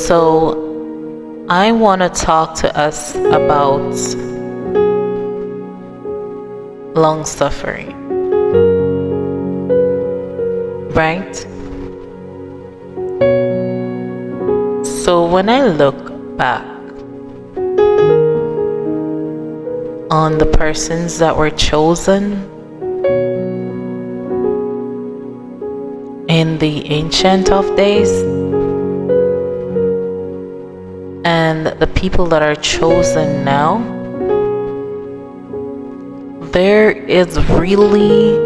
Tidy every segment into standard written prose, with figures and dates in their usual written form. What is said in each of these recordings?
So I want to talk to us about long suffering, right? So when I look back on the persons that were chosen in the Ancient of Days and the people that are chosen now, there is really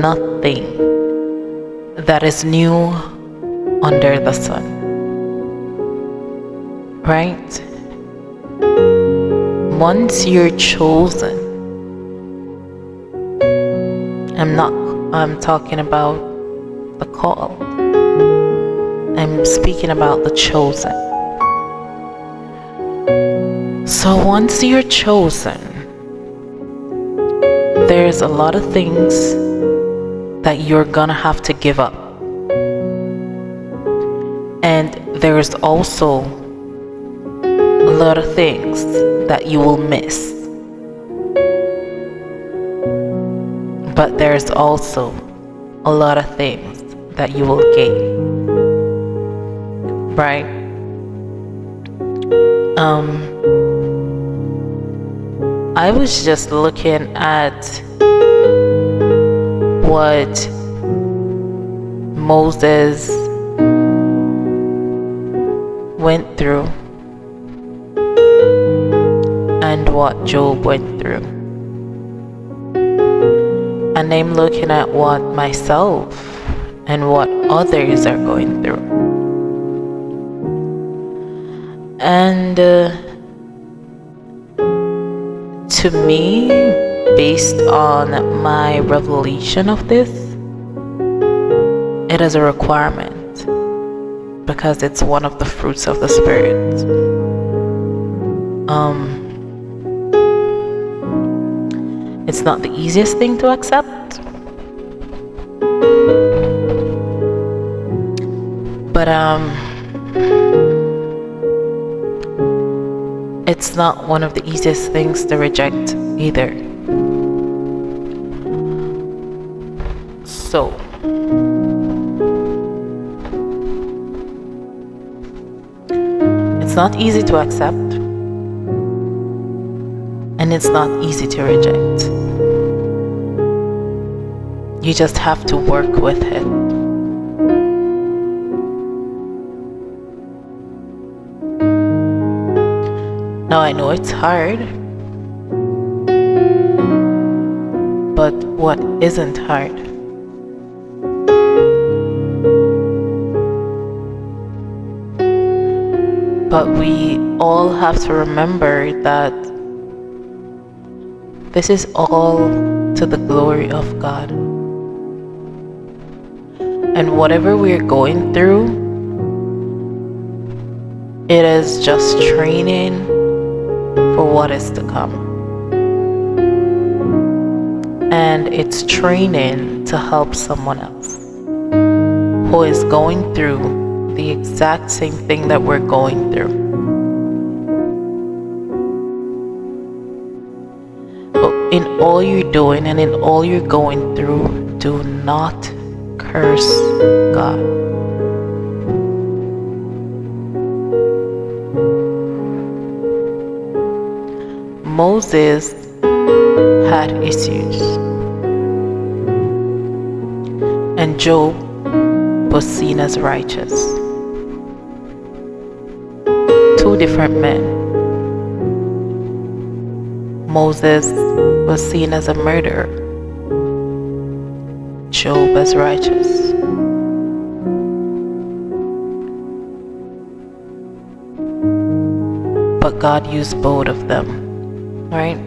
nothing that is new under the sun, right? Once you're chosen, I'm talking about the called. I'm speaking about the chosen. So once you're chosen, there's a lot of things that you're gonna have to give up. And there's also a lot of things that you will miss. But there's also a lot of things that you will gain. Right? I was just looking at what Moses went through and what Job went through. And I'm looking at what myself and what others are going through. And to me, based on my revelation of this, it is a requirement because it's one of the fruits of the Spirit. It's not the easiest thing to accept, but it's not one of the easiest things to reject either. So it's not easy to accept, and it's not easy to reject. You just have to work with it. Now I know it's hard, but what isn't hard? But we all have to remember that this is all to the glory of God. And whatever we're going through, it is just training for what is to come. And it's training to help someone else who is going through the exact same thing that we're going through. But in all you're doing and in all you're going through, do not curse God. Moses had issues, and Job was seen as righteous. Two different men. Moses was seen as a murderer, Job as righteous. But God used both of them, right?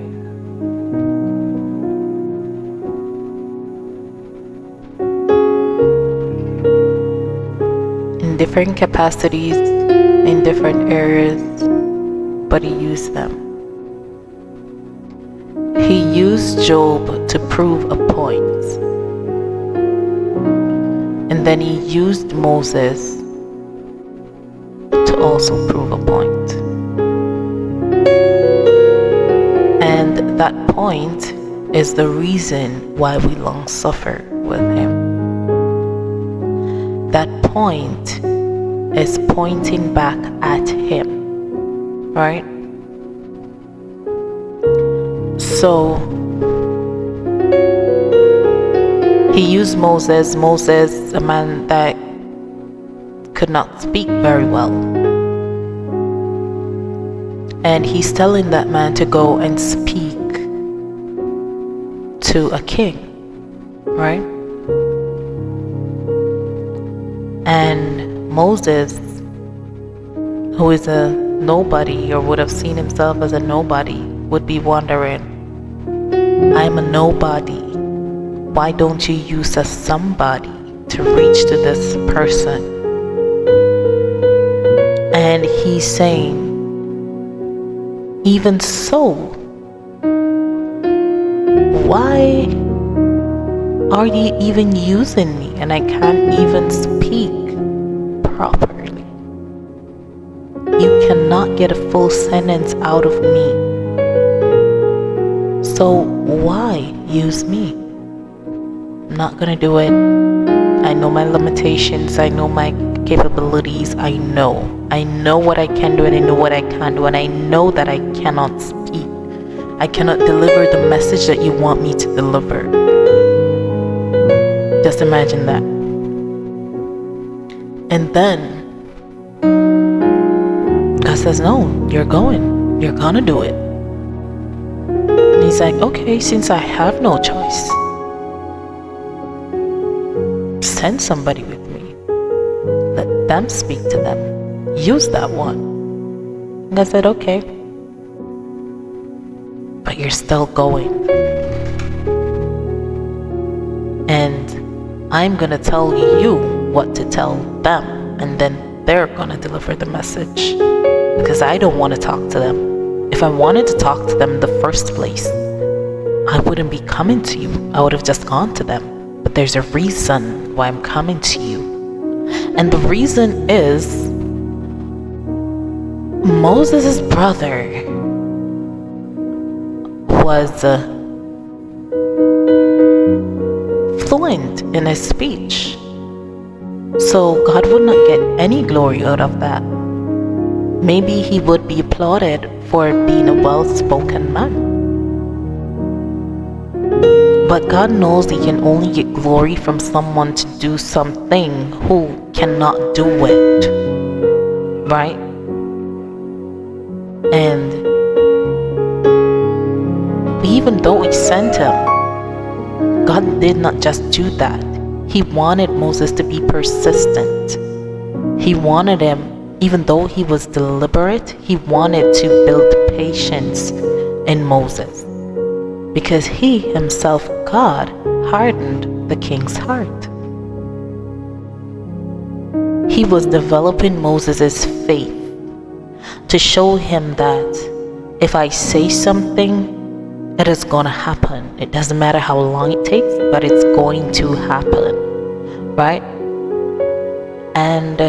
In different capacities, in different areas, but He used them. He used Job to prove a point. And then He used Moses to also prove a point. And that point is the reason why we long suffer with him. That point is pointing back at him, right? So he used Moses, a man that could not speak very well. And he's telling that man to go and speak to a king, right? And Moses, who is a nobody or would have seen himself as a nobody, would be wondering, I'm a nobody. Why don't you use a somebody to reach to this person? And he's saying, even so, why are you even using me and I can't even speak properly? You cannot get a full sentence out of me. So why use me? I'm not gonna do it. I know my limitations. I know my capabilities. I know what I can do and I know what I can't do, and I know that I cannot speak. I cannot deliver the message that you want me to deliver. Just imagine that. And then God says, no, you're gonna do it. And he's like, okay, since I have no choice, send somebody with me. Let them speak to them. Use that one. And I said, okay. But you're still going. And I'm gonna tell you what to tell them, and then they're gonna deliver the message. Because I don't want to talk to them. If I wanted to talk to them in the first place, I wouldn't be coming to you. I would have just gone to them. But there's a reason why I'm coming to you. And the reason is Moses' brother was fluent in his speech. So God would not get any glory out of that. Maybe he would be applauded for being a well-spoken man. But God knows he can only get glory from someone to do something who cannot do it. Right? And even though he sent him, God did not just do that. He wanted Moses to be persistent. He wanted him, even though he was deliberate, he wanted to build patience in Moses. Because he himself, God, hardened the king's heart. He was developing Moses' faith to show him that if I say something, it is going to happen. It doesn't matter how long it takes, but it's going to happen. Right? And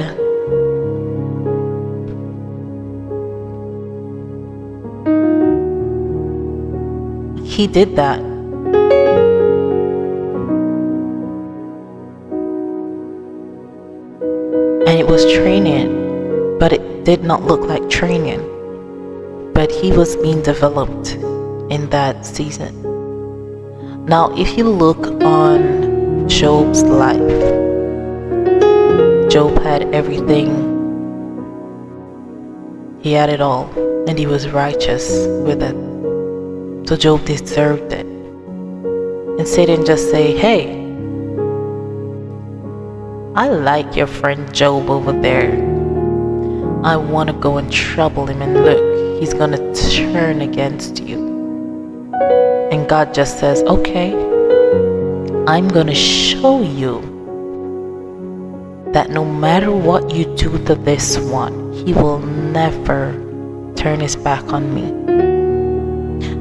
he did that. And it was training, but it did not look like training. But he was being developed in that season. Now, if you look on Job's life, Job had everything. He had it all, and he was righteous with it. So Job deserved it. And Satan just say, hey, I like your friend Job over there. I want to go and trouble him, and look, he's going to turn against you. And God just says, okay, I'm going to show you that no matter what you do to this one, he will never turn his back on me.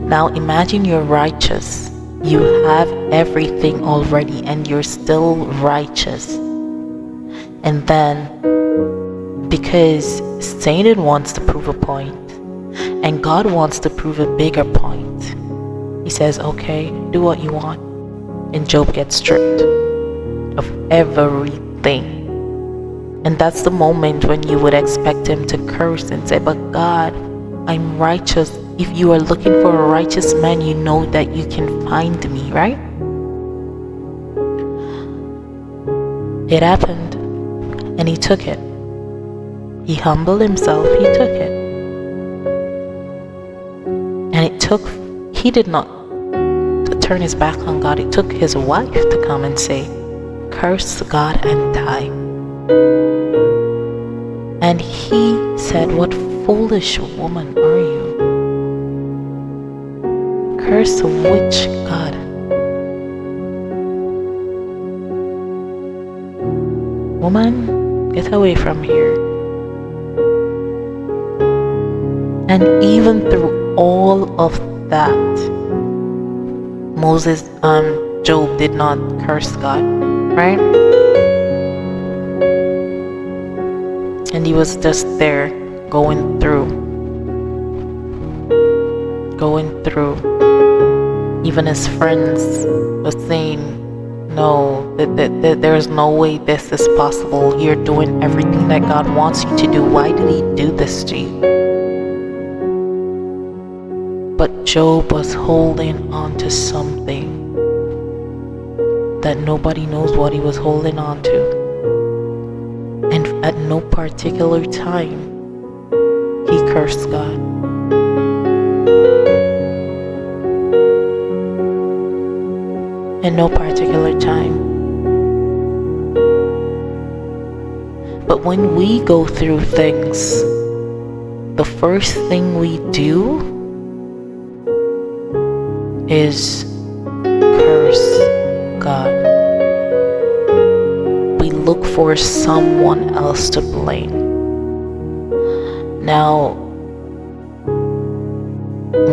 Now imagine you're righteous. You have everything already and you're still righteous. And then Because Satan wants to prove a point, and God wants to prove a bigger point. He says, okay, do what you want. And Job gets stripped of everything. And that's the moment when you would expect him to curse and say, but God, I'm righteous. If you are looking for a righteous man, you know that you can find me, right? It happened, and he took it. He humbled himself, he took it. And he did not turn his back on God. It took his wife to come and say, curse God and die. And he said, what foolish woman are you? Curse which God? Woman, get away from here. And even through all of that, Job did not curse God, right? And he was just there going through. Even his friends were saying, no, there's no way this is possible. You're doing everything that God wants you to do. Why did he do this to you? But Job was holding on to something that nobody knows what he was holding on to. And at no particular time, he cursed God. In no particular time. But when we go through things, the first thing we do is curse God. We look for someone else to blame. Now,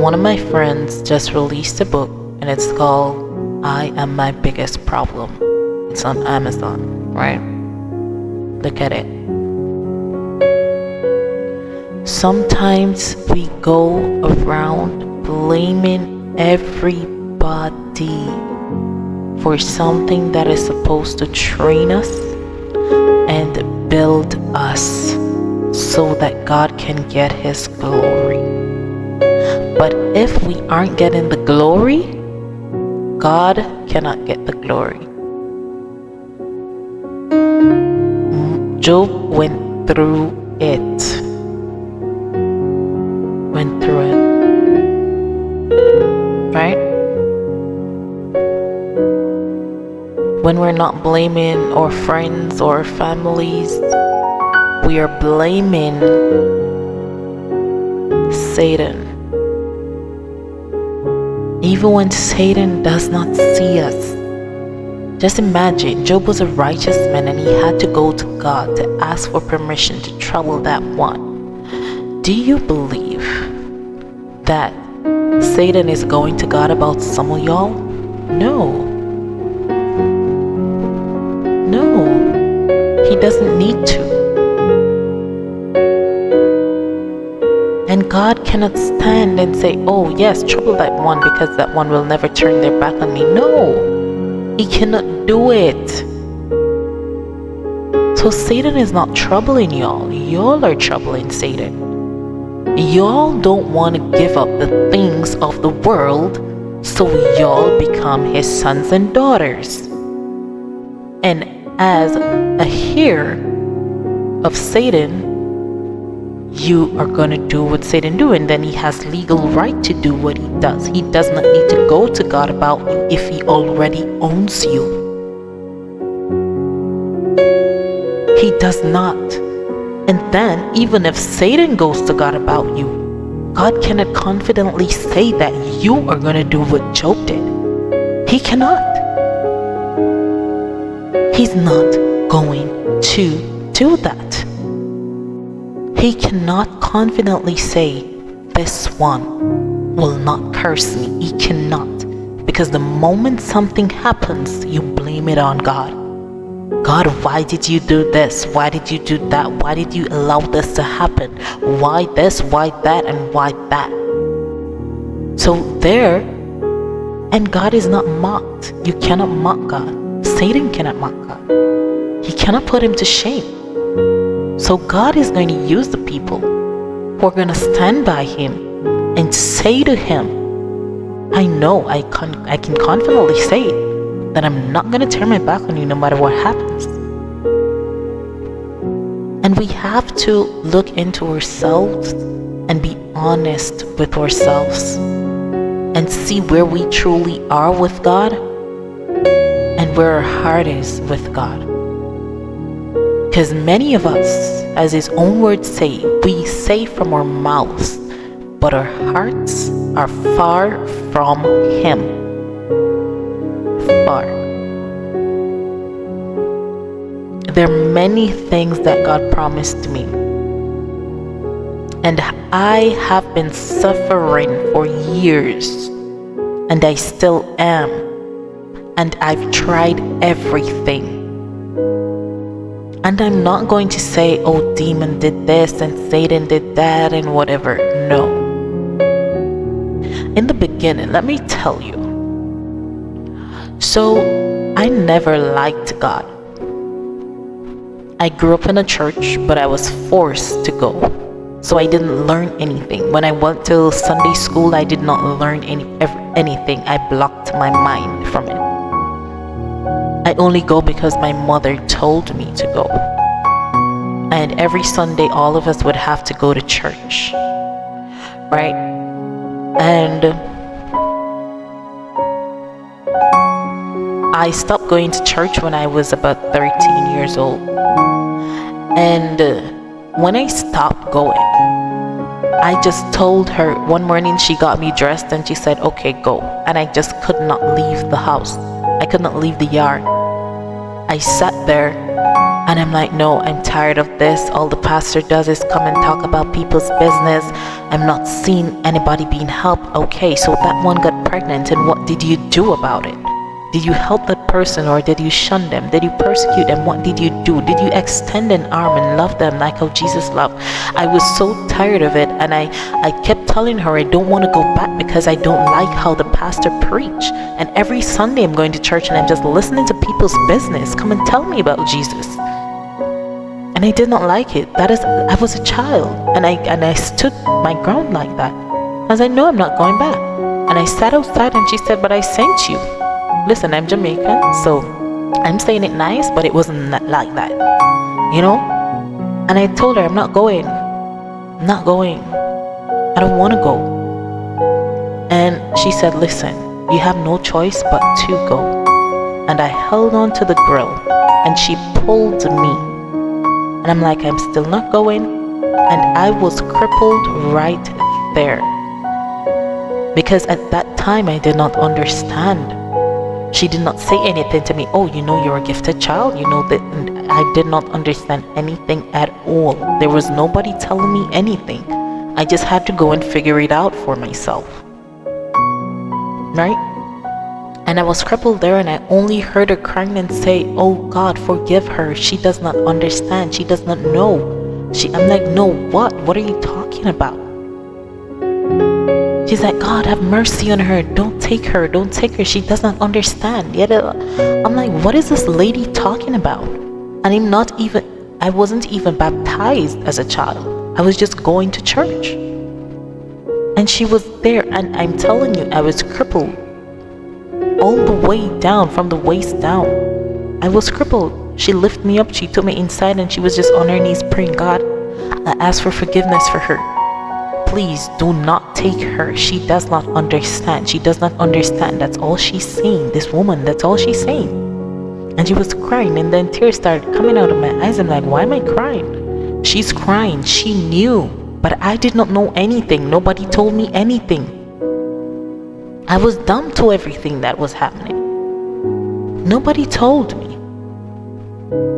one of my friends just released a book, and it's called I Am My Biggest Problem. It's on Amazon, right? Look at it. Sometimes we go around blaming everybody for something that is supposed to train us and build us so that God can get His glory. But if we aren't getting the glory, God cannot get the glory. Job went through it. Right? When we're not blaming our friends or families, we are blaming Satan. Even when Satan does not see us. Just imagine, Job was a righteous man and he had to go to God to ask for permission to trouble that one. Do you believe that Satan is going to God about some of y'all? No. He doesn't need to. And God cannot stand and say, oh yes, trouble that one because that one will never turn their back on me. No, He cannot do it. So Satan is not troubling y'all. Y'all are troubling Satan. Y'all don't want to give up the things of the world, so y'all become his sons and daughters. And as a heir of Satan, you are going to do what Satan do, and then he has legal right to do what he does. He does not need to go to God about you if he already owns you. He does not. And then, even if Satan goes to God about you, God cannot confidently say that you are going to do what Job did. He cannot. He's not going to do that. He cannot confidently say, this one will not curse me. He cannot. Because the moment something happens, you blame it on God. God, why did you do this? Why did you do that? Why did you allow this to happen? Why this, why that, and why that? So there, and God is not mocked. You cannot mock God. Satan cannot mock God. He cannot put him to shame. So God is going to use the people who are going to stand by him and say to him, I know I can confidently say that I'm not going to turn my back on you no matter what happens. And we have to look into ourselves and be honest with ourselves and see where we truly are with God and where our heart is with God. Because many of us, as his own words say, we say from our mouths, but our hearts are far from him. Far. There are many things that God promised me, and I have been suffering for years, and I still am, and I've tried everything. And I'm not going to say, oh, demon did this and Satan did that and whatever. No. In the beginning, let me tell you. So, I never liked God. I grew up in a church, but I was forced to go. So I didn't learn anything. When I went to Sunday school, I did not learn anything. I blocked my mind from it. I only go because my mother told me to go. And every Sunday, all of us would have to go to church. Right? And I stopped going to church when I was about 13 years old. And when I stopped going, I just told her one morning. She got me dressed and she said, okay, go. And I just could not leave the house. I could not leave the yard. I sat there and I'm like, no, I'm tired of this. All the pastor does is come and talk about people's business. I'm not seeing anybody being helped. Okay, so that one got pregnant, and what did you do about it? Did you help that person, or did you shun them? Did you persecute them? What did you do? Did you extend an arm and love them like how Jesus loved? I was so tired of it, and I kept telling her I don't want to go back because I don't like how the pastor preached. And every Sunday I'm going to church and I'm just listening to people's business. Come and tell me about Jesus. And I did not like it. I was a child, and I stood my ground like that. I was like, no, I'm not going back. And I sat outside and she said, but I sent you. Listen, I'm Jamaican, so I'm saying it nice, but it wasn't like that, you know? And I told her, I'm not going. I'm not going. I don't want to go. And she said, listen, you have no choice but to go. And I held on to the grill, and she pulled me. And I'm like, I'm still not going. And I was crippled right there. Because at that time, I did not understand. She did not say anything to me. Oh, you know, you're a gifted child. You know that. And I did not understand anything at all. There was nobody telling me anything. I just had to go and figure it out for myself. Right? And I was crippled there, and I only heard her crying and say, oh God, forgive her. She does not understand. She does not know. I'm like, no, what? What are you talking about? She's like, God, have mercy on her. Don't take her. Don't take her. She does not understand. Yet I'm like, what is this lady talking about? And I wasn't even baptized as a child. I was just going to church. And she was there, and I'm telling you, I was crippled. All the way down, from the waist down. I was crippled. She lifted me up. She took me inside, and she was just on her knees praying, God, I ask for forgiveness for her. Please do not take her. She does not understand. She does not understand. That's all she's saying. This woman, that's all she's saying. And she was crying, and then tears started coming out of my eyes. I'm like, why am I crying? She's crying. She knew, but I did not know anything. Nobody told me anything. I was dumb to everything that was happening. Nobody told me.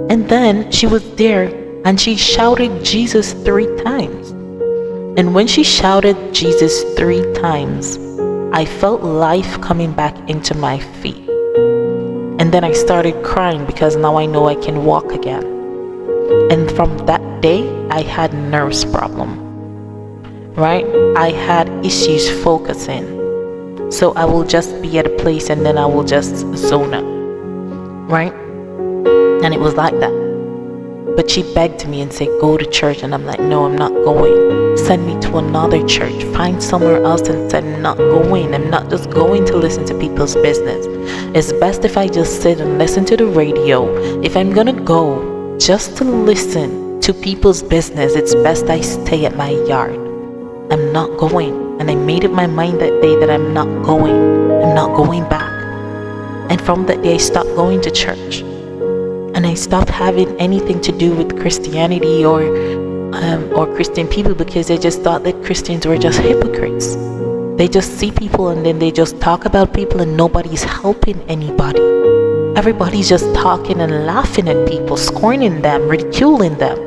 And then she was there, and she shouted Jesus 3 times. And when she shouted Jesus 3 times, I felt life coming back into my feet. And then I started crying because now I know I can walk again. And from that day, I had nerves problem, right? I had issues focusing. So I will just be at a place and then I will just zone out, right? And it was like that. But she begged me and said, go to church. And I'm like, no, I'm not going. Send me to another church. Find somewhere else. And said, I'm not going. I'm not just going to listen to people's business. It's best if I just sit and listen to the radio. If I'm going to go just to listen to people's business, it's best I stay at my yard. I'm not going. And I made up my mind that day that I'm not going. I'm not going back. And from that day, I stopped going to church. And I stopped having anything to do with Christianity or Christian people, because they just thought that Christians were just hypocrites. They just see people and then they just talk about people and nobody's helping anybody. Everybody's just talking and laughing at people, scorning them, ridiculing them.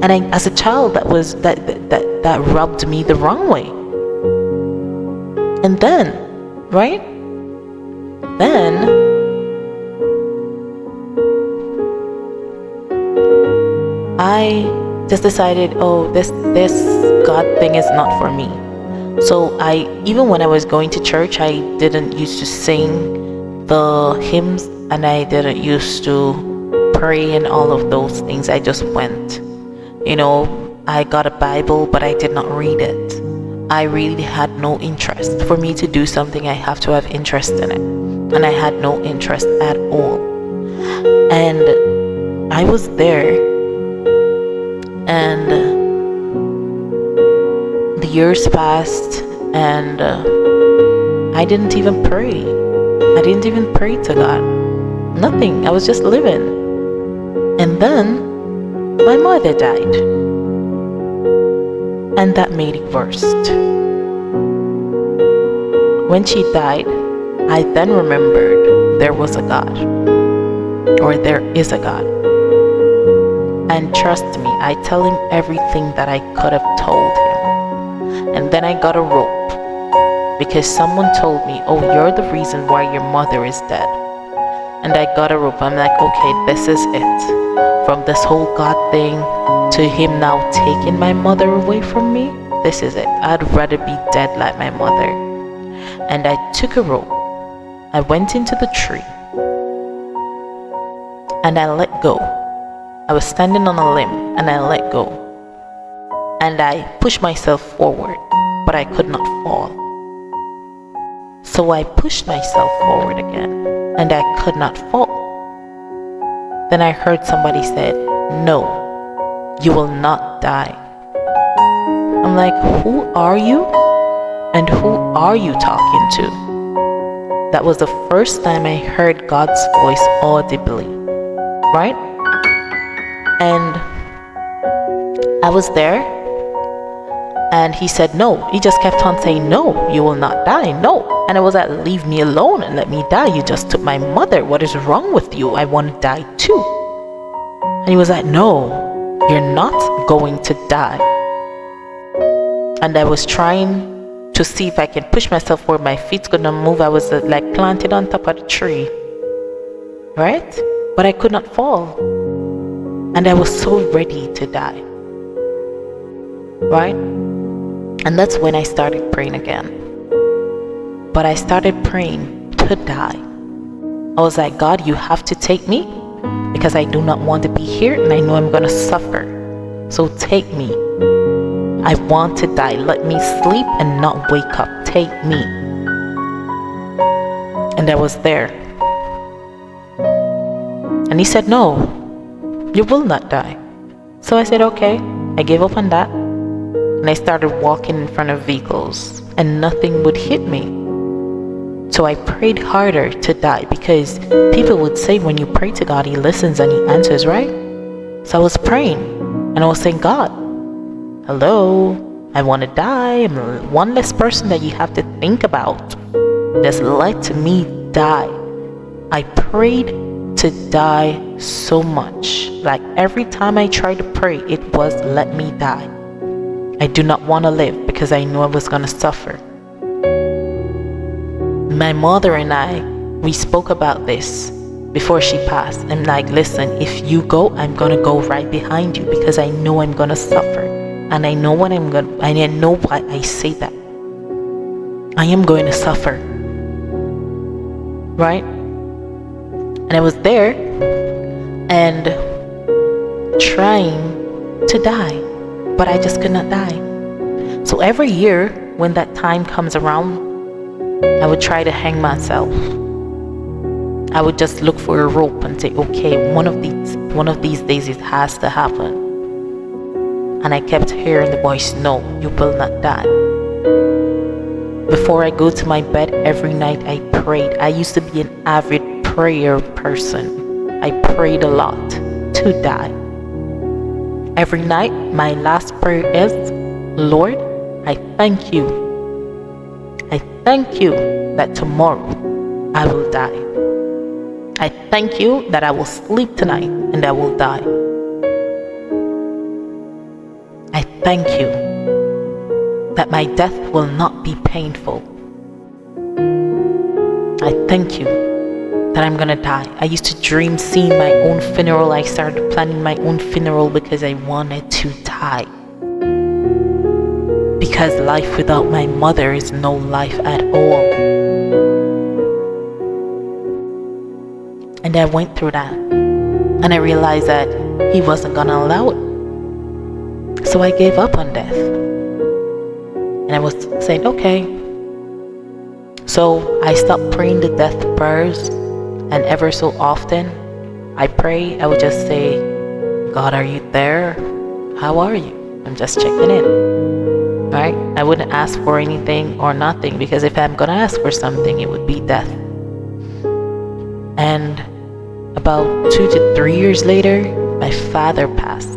And I, as a child, that rubbed me the wrong way. And then, right? Then I just decided, oh, this God thing is not for me. So even when I was going to church, I didn't used to sing the hymns and I didn't used to pray and all of those things. I just went. I got a Bible, but I did not read it. I really had no interest. For me to do something, I have to have interest in it. And I had no interest at all. And I was there. And the years passed and I didn't even pray. I didn't even pray to God. Nothing. I was just living. And then my mother died. And that made it worse. When she died, I then remembered there was a God. Or there is a God. And trust me, I tell him everything that I could have told him. And then I got a rope because someone told me, oh, you're the reason why your mother is dead. And I got a rope. I'm like, okay, this is it. From this whole God thing to him now taking my mother away from me, this is it. I'd rather be dead like my mother. And I took a rope. I went into the tree. And I let go. I was standing on a limb and I let go. And I pushed myself forward, but I could not fall. So I pushed myself forward again and I could not fall. Then I heard somebody said, no, you will not die. I'm like, who are you? And who are you talking to? That was the first time I heard God's voice audibly, right? And I was there and he said no. He just kept on saying, no, you will not die, no. And I was like, leave me alone and let me die. You just took my mother. What is wrong with you? I want to die too. And he was like, no, you're not going to die. And I was trying to see if I can push myself where my feet's gonna move. I was like planted on top of the tree, right? But I could not fall. And I was so ready to die, right? And that's when I started praying again. But I started praying to die. I was like, God, you have to take me because I do not want to be here and I know I'm going to suffer. So take me. I want to die. Let me sleep and not wake up. Take me. And I was there. And he said, no. You will not die. So I said, okay. I gave up on that. And I started walking in front of vehicles and nothing would hit me. So I prayed harder to die because people would say when you pray to God, he listens and he answers, right? So I was praying and I was saying, God, hello, I want to die. I'm one less person that you have to think about. Just let me die. I prayed to die so much. Like every time I tried to pray, it was let me die. I do not want to live because I knew I was going to suffer. My mother and I, we spoke about this before she passed. I'm like, listen, if you go, I'm gonna go right behind you because I know I'm gonna suffer. And I know what I'm gonna, and I know why I say that. I am going to suffer. Right? And I was there and trying to die, but I just could not die. So every year when that time comes around, I would try to hang myself. I would just look for a rope and say, okay, one of these days it has to happen. And I kept hearing the voice, no, you will not die. Before I go to my bed every night, I prayed. I used to be an avid prayer person. I prayed a lot to die. Every night, my last prayer is, Lord, I thank you. I thank you that tomorrow I will die. I thank you that I will sleep tonight and I will die. I thank you that my death will not be painful. I thank you that I'm gonna die. I used to dream seeing my own funeral. I started planning my own funeral because I wanted to die. Because life without my mother is no life at all. And I went through that. And I realized that he wasn't gonna allow it. So I gave up on death. And I was saying, okay. So I stopped praying the death prayers. And ever so often, I pray, I would just say, God, are you there? How are you? I'm just checking in. Right? I wouldn't ask for anything or nothing, because if I'm gonna ask for something, it would be death. And about 2 to 3 years later, my father passed.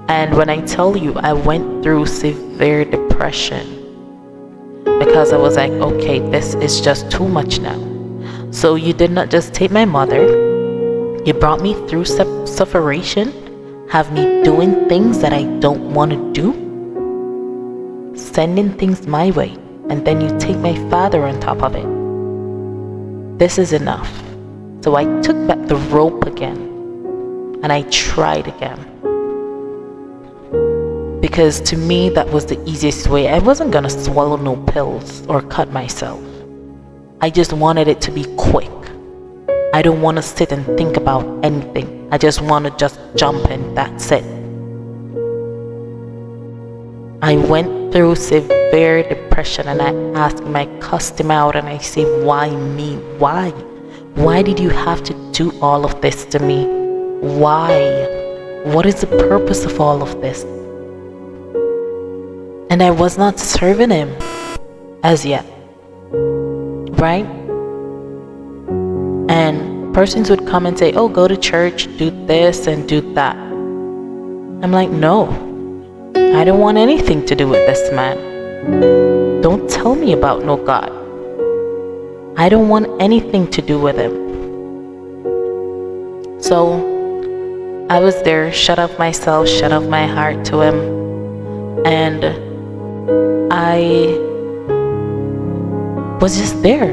And when I tell you, I went through severe depression because I was like, okay, this is just too much now. So you did not just take my mother, you brought me through suffering, have me doing things that I don't want to do, sending things my way, and then you take my father on top of it. This is enough. So I took back the rope again, and I tried again. Because to me, that was the easiest way. I wasn't gonna swallow no pills or cut myself. I just wanted it to be quick. I don't want to sit and think about anything. I just want to just jump and that's it. I went through severe depression and I asked him, I cussed him out and I say, why me? Why? Why did you have to do all of this to me? Why? What is the purpose of all of this? And I was not serving him as yet, right? And persons would come and say, oh, go to church, do this and do that. I'm like, no, I don't want anything to do with this man. Don't tell me about no God. I don't want anything to do with him. So I was there, shut off myself, shut off my heart to him. And I was just there.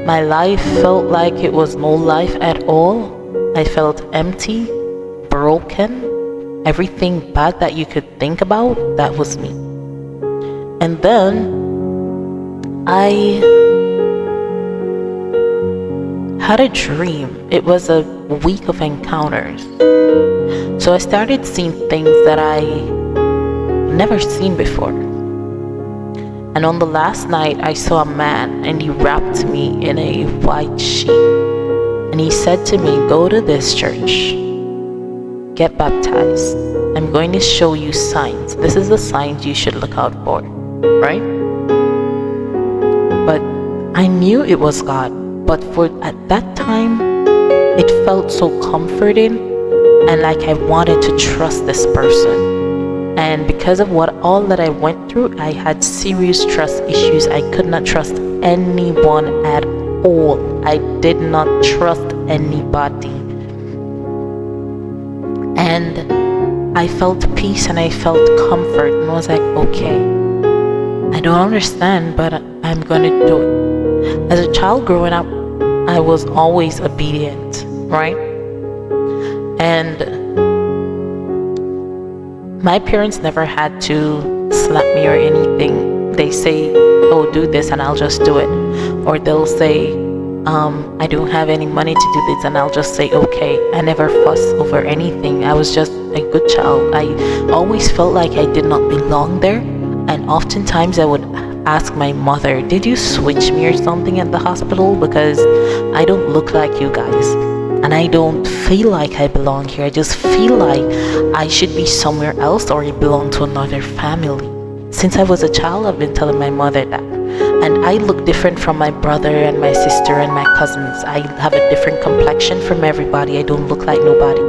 My life felt like it was no life at all. I felt empty, broken. Everything bad that you could think about, that was me. And then I had a dream. It was a week of encounters. So I started seeing things that I never seen before. And on the last night, I saw a man and he wrapped me in a white sheet. And he said to me, go to this church, get baptized. I'm going to show you signs. This is the signs you should look out for, right? But I knew it was God. But at that time, it felt so comforting and like I wanted to trust this person. And because of all that I went through, I had serious trust issues. I could not trust anyone at all. I did not trust anybody. And I felt peace and I felt comfort. And I was like, okay, I don't understand, but I'm going to do it. As a child growing up, I was always obedient, right? And my parents never had to slap me or anything. They say, oh, do this, and I'll just do it. Or they'll say, I don't have any money to do this, and I'll just say, okay. I never fuss over anything. I was just a good child. I always felt like I did not belong there. And oftentimes I would ask my mother, did you switch me or something at the hospital? Because I don't look like you guys. And I don't feel like I belong here. I just feel like I should be somewhere else, or I belong to another family. Since I was a child, I've been telling my mother that. And I look different from my brother and my sister and my cousins. I have a different complexion from everybody. I don't look like nobody.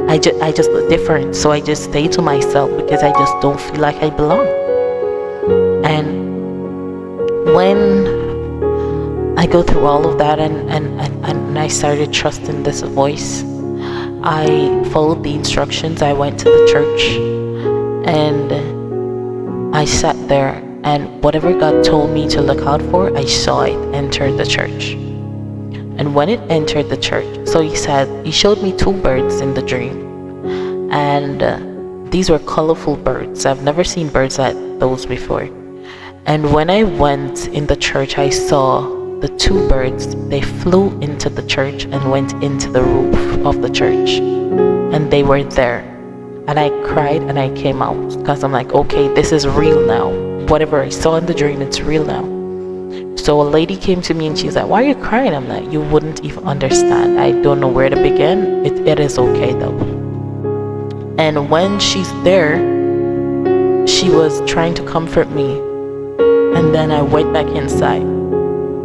I just look different. So I just stay to myself because I just don't feel like I belong. And when I go through all of that and I started trusting this voice, I followed the instructions. I went to the church and I sat there, and whatever God told me to look out for, I saw it enter the church. And when it entered the church, so he showed me 2 birds in the dream. And these were colorful birds. I've never seen birds like those before. And when I went in the church, I saw the 2 birds. They flew into the church and went into the roof of the church. And they were there. And I cried and I came out because I'm like, okay, this is real now. Whatever I saw in the dream, it's real now. So a lady came to me and she's like, why are you crying? I'm like, you wouldn't even understand. I don't know where to begin. It is okay though. And when she's there, she was trying to comfort me. And then I went back inside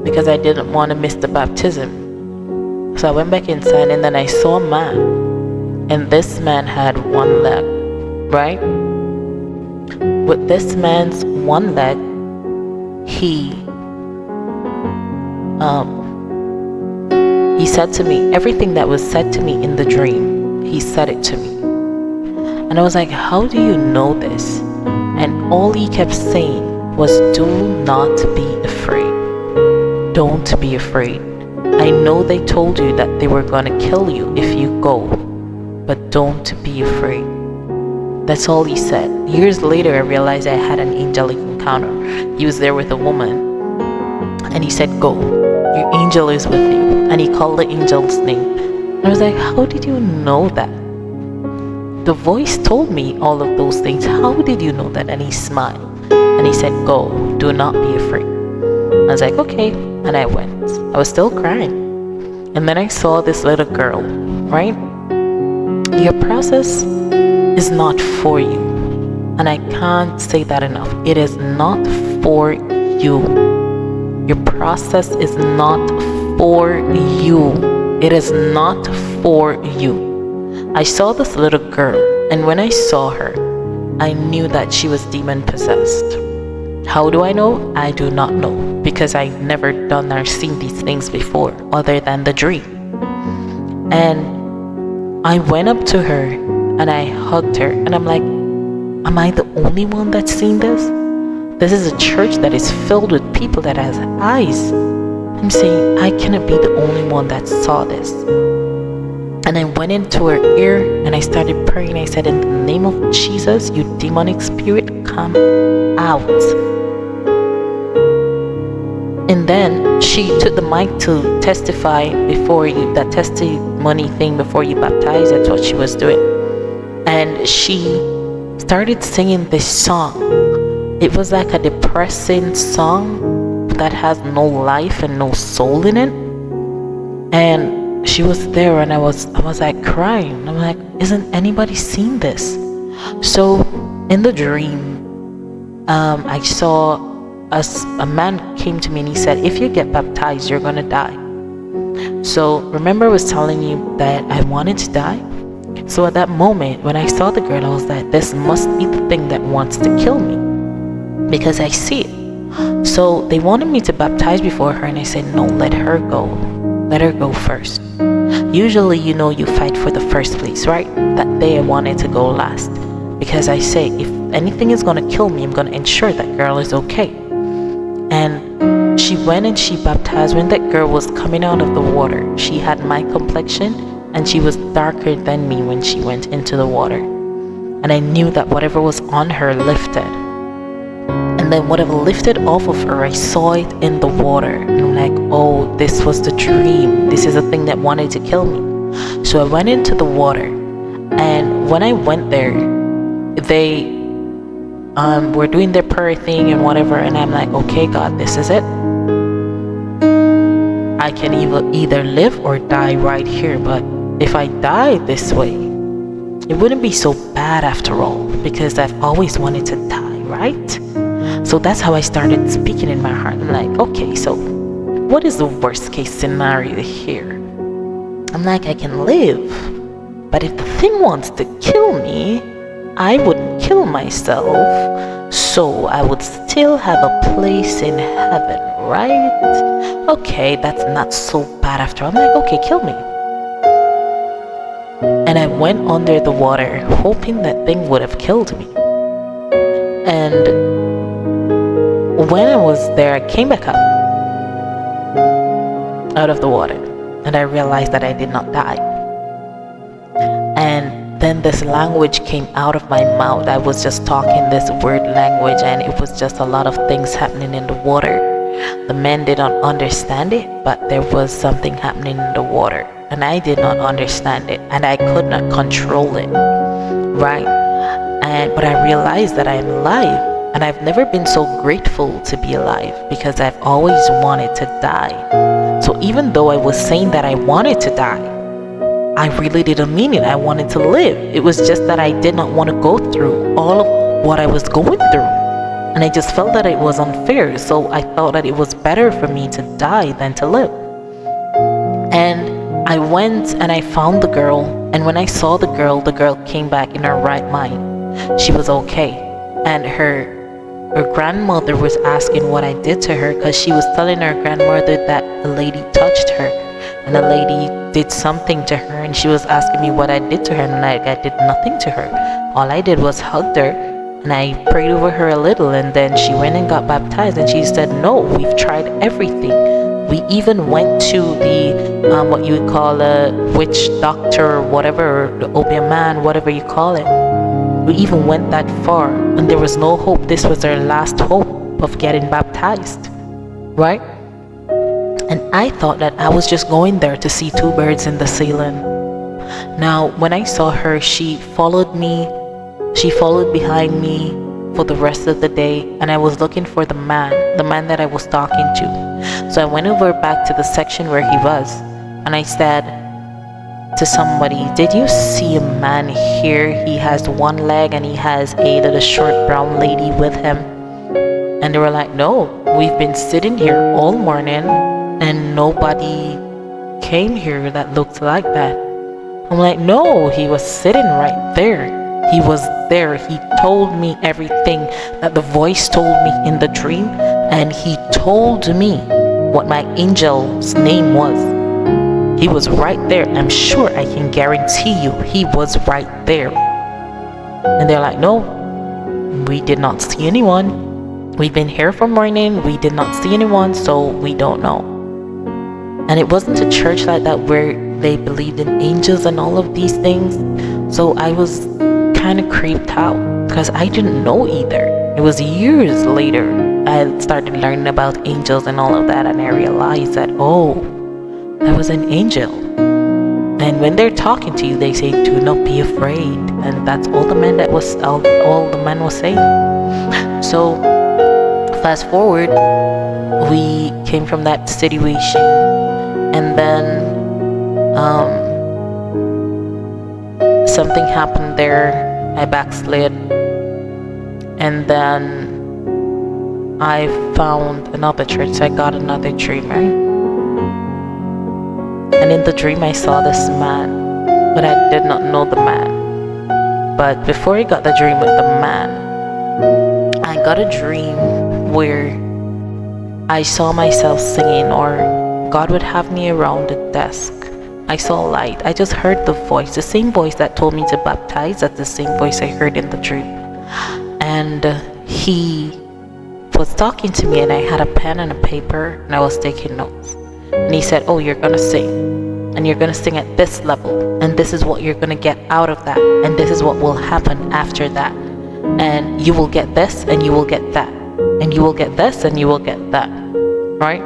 because I didn't want to miss the baptism. So I went back inside and then I saw a man. And this man had 1 leg, right? With this man's 1 leg, he said to me, everything that was said to me in the dream, he said it to me. And I was like, how do you know this? And all he kept saying was, do not be afraid. Don't be afraid. I know they told you that they were going to kill you if you go, but don't be afraid. That's all he said. Years later, I realized I had an angelic encounter. He was there with a woman, and he said, go, your angel is with you. And he called the angel's name. And I was like, how did you know that? The voice told me all of those things. How did you know that? And he smiled. And he said, go, do not be afraid. I was like, okay. And I went. I was still crying. And then I saw this little girl, right? Your process is not for you. And I can't say that enough. It is not for you. Your process is not for you. It is not for you. I saw this little girl, and when I saw her, I knew that she was demon possessed. How do I know? I do not know, because I've never done or seen these things before other than the dream. And I went up to her and I hugged her, and I'm like, am I the only one that's seen this? This is a church that is filled with people that has eyes. I'm saying, I cannot be the only one that saw this. And I went into her ear and I started praying. I said, in the name of Jesus, you demonic spirit, come out. And then she took the mic to testify before you, that testimony thing before you baptize. That's what she was doing. And she started singing this song. It was like a depressing song that has no life and no soul in it. And she was there, and I was like crying. I'm like, isn't anybody seen this? So in the dream, I saw a man came to me and he said, if you get baptized, you're gonna die. So remember I was telling you that I wanted to die? So at that moment, when I saw the girl, I was like, this must be the thing that wants to kill me, because I see it. So they wanted me to baptize before her, and I said, no, let her go. Let her go first. Usually, you fight for the first place, right? That day I wanted to go last, because I say, if anything is going to kill me, I'm going to ensure that girl is okay. And she went and she baptized. When that girl was coming out of the water, she had my complexion and she was darker than me when she went into the water. And I knew that whatever was on her lifted. And then whatever lifted off of her, I saw it in the water. And I'm like, oh, this was the dream. This is the thing that wanted to kill me. So I went into the water. And when I went there, they were doing their prayer thing and whatever. And I'm like, okay, God, this is it. I can either live or die right here. But if I die this way, it wouldn't be so bad after all, because I've always wanted to die, right? So that's how I started speaking in my heart. I'm like, okay, so what is the worst case scenario here? I'm like, I can live, but if the thing wants to kill me, I wouldn't kill myself, so I would still have a place in heaven, right? Okay, that's not so bad after all. I'm like, okay, kill me. And I went under the water, hoping that thing would have killed me. And when I was there, I came back up out of the water, and I realized that I did not die. And then this language came out of my mouth. I was just talking this weird language, and it was just a lot of things happening in the water. The men did not understand it, but there was something happening in the water, and I did not understand it, and I could not control it, right? But I realized that I am alive. And I've never been so grateful to be alive, because I've always wanted to die. So even though I was saying that I wanted to die, I really didn't mean it. I wanted to live. It was just that I did not want to go through all of what I was going through. And I just felt that it was unfair. So I thought that it was better for me to die than to live. And I went and I found the girl. And when I saw the girl came back in her right mind. She was okay. And her grandmother was asking what I did to her, because she was telling her grandmother that a lady touched her and a lady did something to her, and she was asking me what I did to her, and I did nothing to her. All I did was hugged her, and I prayed over her a little, and then she went and got baptized, and she said, no, we've tried everything. We even went to the what you would call a witch doctor or whatever, the obeah man, whatever you call it. We even went that far, and there was no hope. This was our last hope of getting baptized, right? And I thought that I was just going there to see two birds in the ceiling. Now, when I saw her, she followed me. She followed behind me for the rest of the day, and I was looking for the man that I was talking to. So I went over back to the section where he was, and I said to somebody, did you see a man here? He has one leg and he has a little short brown lady with him. And they were like, no, we've been sitting here all morning and nobody came here that looked like that. I'm like, no, he was sitting right there. He was there. He told me everything that the voice told me in the dream, and he told me what my angel's name was. He was right there. I'm sure, I can guarantee you, he was right there. And they're like, no, we did not see anyone. We've been here from morning. We did not see anyone, so we don't know. And it wasn't a church like that where they believed in angels and all of these things. So I was kind of creeped out, because I didn't know either. It was years later I started learning about angels and all of that, and I realized that, oh, I was an angel. And when they're talking to you, they say, do not be afraid. And that's all the man was saying. So fast forward, we came from that situation, and then something happened there. I backslid, and then I found another church. So I got another dream, right? And in the dream I saw this man, but I did not know the man. But before I got the dream with the man, I got a dream where I saw myself singing, or God would have me around the desk. I saw light. I just heard the voice, the same voice that told me to baptize. That's the same voice I heard in the dream. And he was talking to me, and I had a pen and a paper, and I was taking notes. And he said, oh, you're gonna sing, and you're gonna sing at this level, and this is what you're gonna get out of that, and this is what will happen after that, and you will get this, and you will get that, and you will get this, and you will get that, right?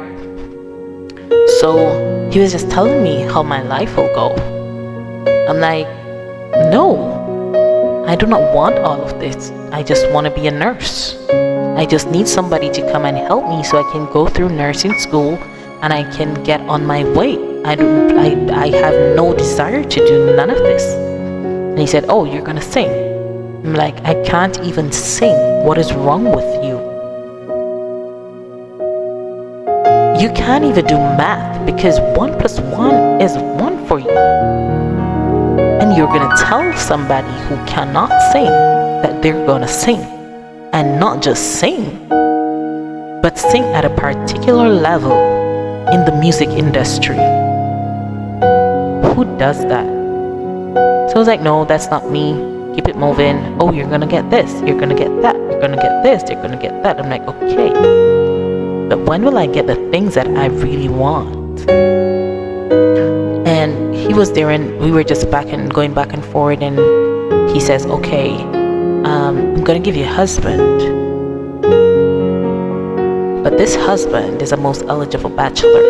So he was just telling me how my life will go. I'm like, no, I do not want all of this. I just want to be a nurse. I just need somebody to come and help me so I can go through nursing school and I can get on my way. I have no desire to do none of this. And he said, oh, you're gonna sing. I'm like, I can't even sing. What is wrong with you? You can't even do math because 1 + 1 is 1 for you. And you're gonna tell somebody who cannot sing that they're gonna sing. And not just sing, but sing at a particular level in the music industry. Who does that? So I was like, no, that's not me. Keep it moving. Oh, you're gonna get this, you're gonna get that, you're gonna get this, you're gonna get that. I'm like, okay, but when will I get the things that I really want? And he was there, and we were just going back and forward, and he says, okay, I'm gonna give you a husband, but this husband is a most eligible bachelor.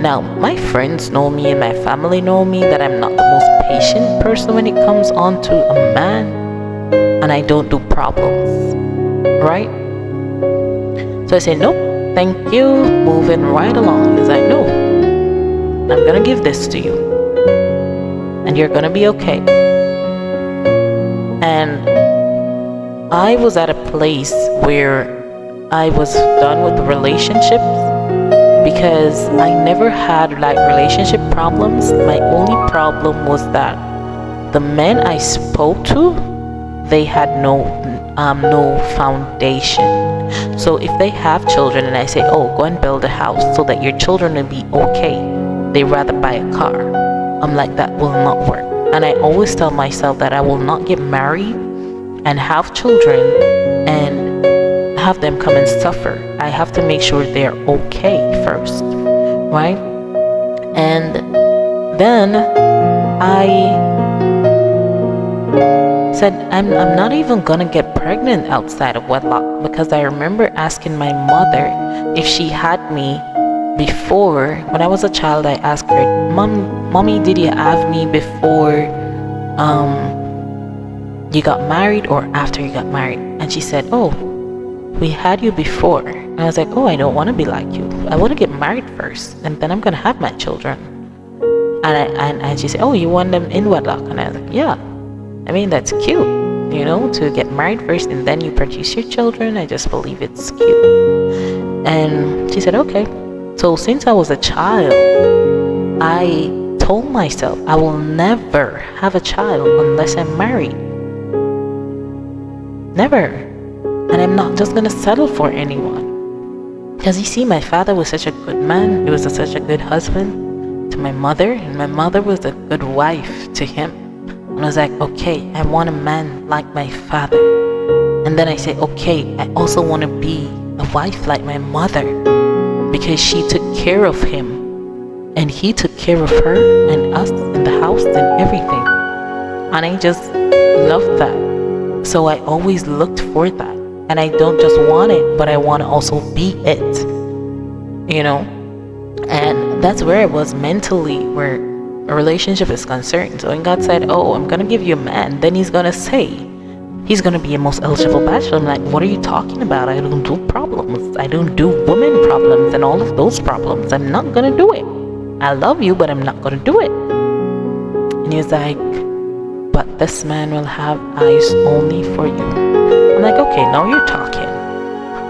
Now, my friends know me and my family know me that I'm not the most patient person when it comes on to a man, and I don't do problems, right? So I say, nope, thank you, moving right along. He's like, no, I'm gonna give this to you, and you're gonna be okay. And I was at a place where I was done with the relationships because I never had like relationship problems. My only problem was that the men I spoke to, they had no foundation. So if they have children and I say, oh, go and build a house so that your children will be okay, they rather buy a car. I'm like, that will not work. And I always tell myself that I will not get married and have children and have them come and suffer. I have to make sure they're okay first, right? And then I said, I'm not even gonna get pregnant outside of wedlock, because I remember asking my mother if she had me before. When I was a child, I asked her, Mommy, did you have me before you got married or after you got married? And she said, oh, we had you before. And I was like, oh, I don't want to be like you. I want to get married first, and then I'm gonna have my children. And she said, oh, you want them in wedlock? And I was like, yeah, I mean, that's cute, you know, to get married first and then you produce your children. I just believe it's cute. And she said, okay. So since I was a child, I told myself I will never have a child unless I'm married. Never. And I'm not just gonna settle for anyone. Because you see, my father was such a good man. He was such a good husband to my mother, and my mother was a good wife to him. And I was like, okay, I want a man like my father. And then I said, okay, I also want to be a wife like my mother, because she took care of him and he took care of her and us in the house and everything. And I just loved that. So I always looked for that. And I don't just want it, but I want to also be it, you know? And that's where I was mentally, where a relationship is concerned. So when God said, oh, I'm going to give you a man, then he's going to say, he's going to be a most eligible bachelor. I'm like, what are you talking about? I don't do problems. I don't do women problems and all of those problems. I'm not going to do it. I love you, but I'm not going to do it. And he was like, but this man will have eyes only for you. I'm like, okay, now you're talking.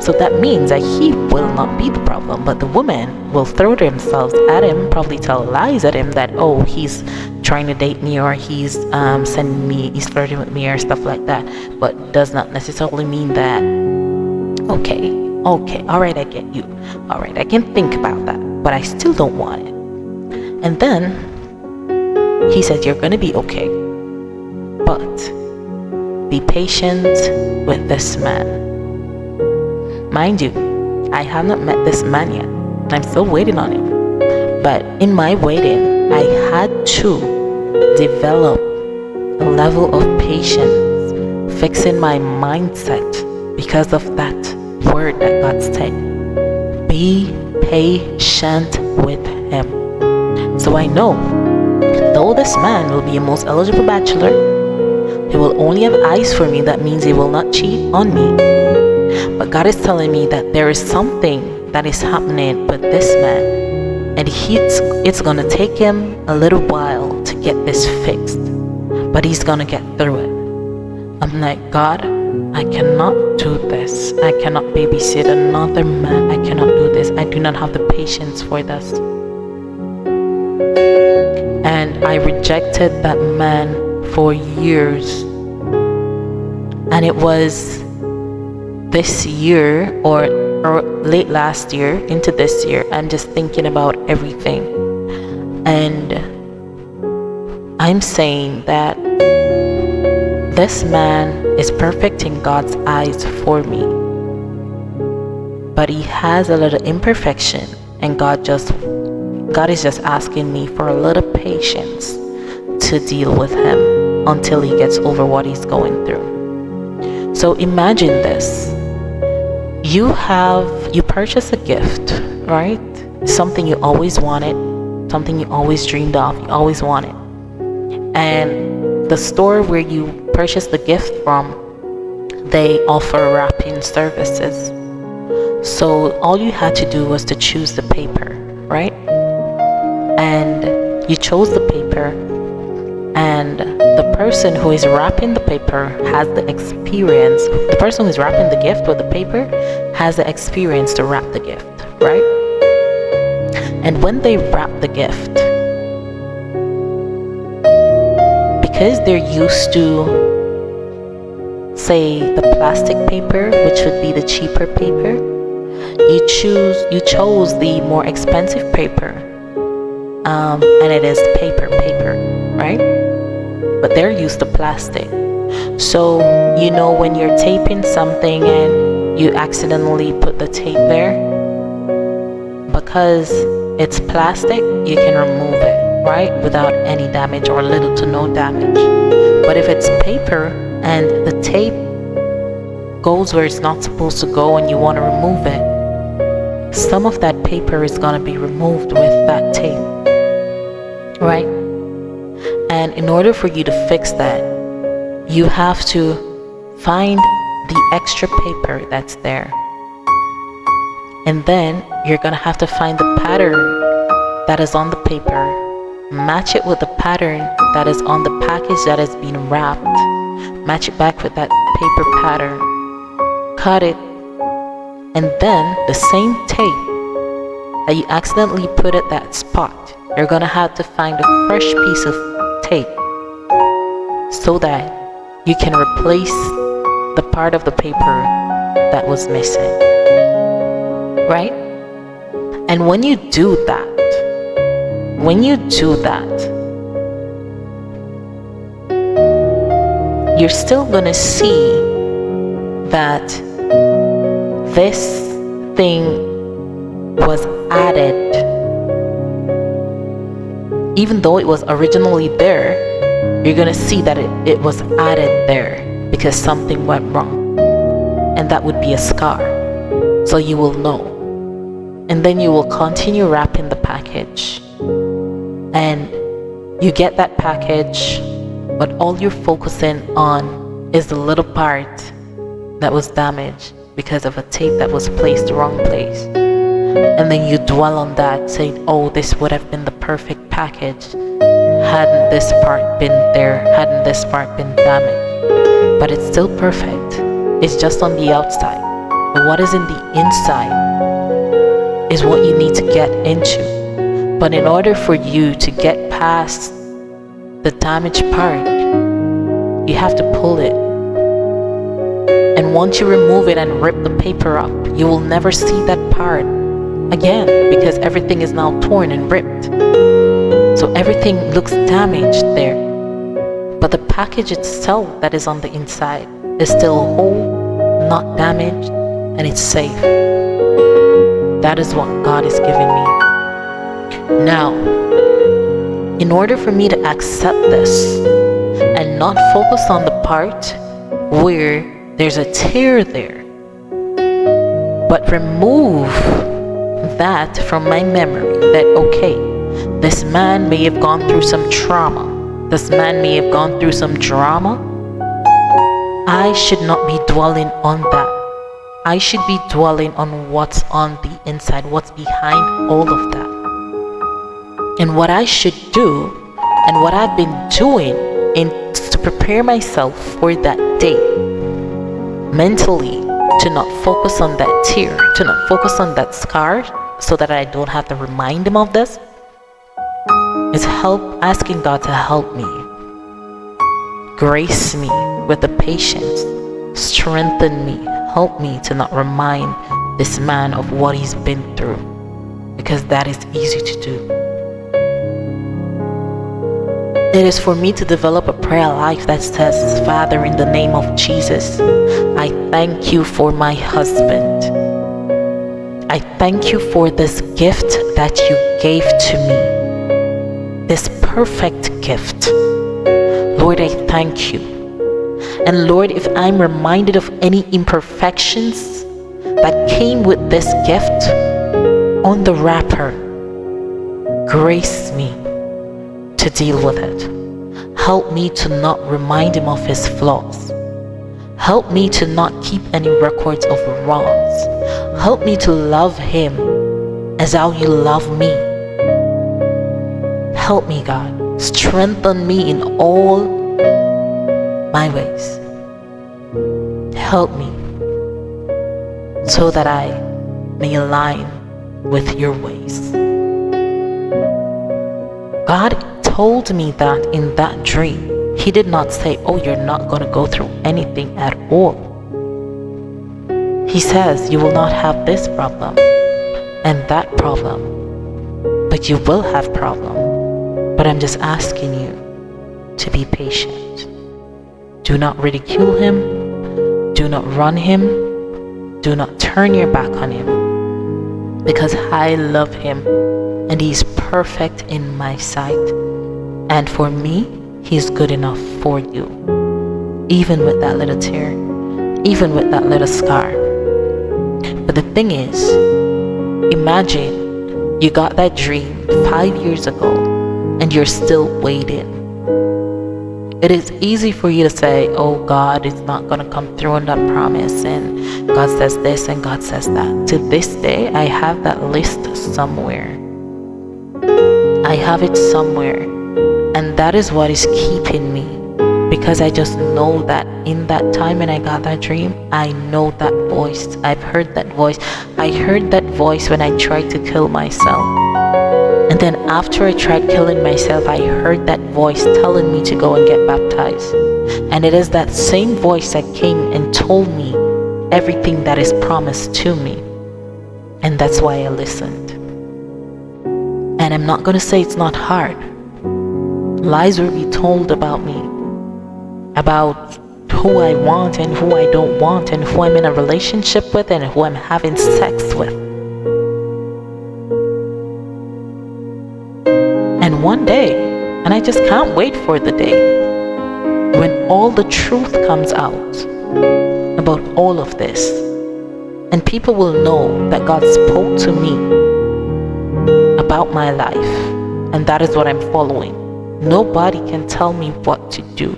So that means that he will not be the problem, but the women will throw themselves at him, probably tell lies at him that, oh, he's trying to date me, or he's sending me, he's flirting with me, or stuff like that. But does not necessarily mean that, okay, all right, I get you. All right, I can think about that, but I still don't want it. And then he said, you're going to be okay, but be patient with this man. Mind you, I have not met this man yet. I'm still waiting on him. But in my waiting, I had to develop a level of patience, fixing my mindset because of that word that God said. Be patient with him. So I know, though this man will be a most eligible bachelor, he will only have eyes for me. That means he will not cheat on me. But God is telling me that there is something that is happening with this man, and it's gonna take him a little while to get this fixed, but he's gonna get through it. I'm like, God, I cannot do this. I cannot babysit another man. I cannot do this. I do not have the patience for this. And I rejected that man for years. And it was this year or late last year into this year, I'm just thinking about everything. And I'm saying that this man is perfect in God's eyes for me, but he has a little imperfection, and God is just asking me for a little patience to deal with him until he gets over what he's going through. So imagine this. You purchase a gift, right? Something you always wanted, something you always dreamed of, you always wanted. And the store where you purchase the gift from, they offer wrapping services. So all you had to do was to choose the paper, right? And you chose the paper, and the person who is wrapping the paper has the experience. The person who is wrapping the gift with the paper has the experience to wrap the gift, right? And when they wrap the gift, because they're used to, say, the plastic paper, which would be the cheaper paper, you chose the more expensive paper, and it is paper, right? But they're used to plastic. So, when you're taping something and you accidentally put the tape there, because it's plastic, you can remove it, right? Without any damage or little to no damage. But if it's paper and the tape goes where it's not supposed to go and you want to remove it, some of that paper is going to be removed with that tape, right? And in order for you to fix that, you have to find the extra paper that's there. And then you're going to have to find the pattern that is on the paper, match it with the pattern that is on the package that has been wrapped, match it back with that paper pattern, cut it, and then the same tape that you accidentally put at that spot, you're going to have to find a fresh piece of tape so that you can replace the part of the paper that was missing, right? And when you do that, you're still gonna see that this thing was added. Even though it was originally there, you're gonna see that it was added there because something went wrong, and that would be a scar. So you will know, and then you will continue wrapping the package, and you get that package, but all you're focusing on is the little part that was damaged because of a tape that was placed the wrong place. And then you dwell on that, saying, oh, this would have been the perfect package hadn't this part been there, hadn't this part been damaged. But it's still perfect. It's just on the outside. But what is in the inside is what you need to get into. But in order for you to get past the damaged part, you have to pull it. And once you remove it and rip the paper up, you will never see that part again because everything is now torn and ripped. So everything looks damaged there. But the package itself that is on the inside is still whole, not damaged, and it's safe. That is what God is giving me. Now, in order for me to accept this and not focus on the part where there's a tear there, but remove that from my memory, that okay, this man may have gone through some trauma, this man may have gone through some drama, I should not be dwelling on that. I should be dwelling on what's on the inside, what's behind all of that. And what I should do, and what I've been doing to prepare myself for that day, mentally, to not focus on that tear, to not focus on that scar, so that I don't have to remind him of this, is asking God to help me. Grace me with the patience, strengthen me, help me to not remind this man of what he's been through, because that is easy to do. It is for me to develop a prayer life that says, Father, in the name of Jesus, I thank you for my husband. I thank you for this gift that you gave to me, this perfect gift. Lord, I thank you. And Lord, if I'm reminded of any imperfections that came with this gift on the wrapper, grace me to deal with it. Help me to not remind him of his flaws. Help me to not keep any records of wrongs. Help me to love him as how you love me. Help me, God. Strengthen me in all my ways. Help me so that I may align with your ways. God told me that in that dream. He did not say, oh, you're not going to go through anything at all. He says, you will not have this problem and that problem, but you will have problem. But I'm just asking you to be patient. Do not ridicule him. Do not run him. Do not turn your back on him, because I love him and he's perfect in my sight. And for me, he's good enough for you, even with that little tear, even with that little scar. But the thing is, imagine you got that dream 5 years ago and you're still waiting. It is easy for you to say, oh, God is not going to come through on that promise, and God says this and God says that. To this day, I have that list somewhere. I have it somewhere. And that is what is keeping me, because I just know that in that time when I got that dream, I know that voice. I've heard that voice. I heard that voice when I tried to kill myself. And then after I tried killing myself, I heard that voice telling me to go and get baptized. And it is that same voice that came and told me everything that is promised to me. And that's why I listened. And I'm not going to say it's not hard. Lies will be told about me, about who I want and who I don't want, and who I'm in a relationship with and who I'm having sex with. And one day, and I just can't wait for the day, when all the truth comes out about all of this, and people will know that God spoke to me about my life, and that is what I'm following. Nobody can tell me what to do,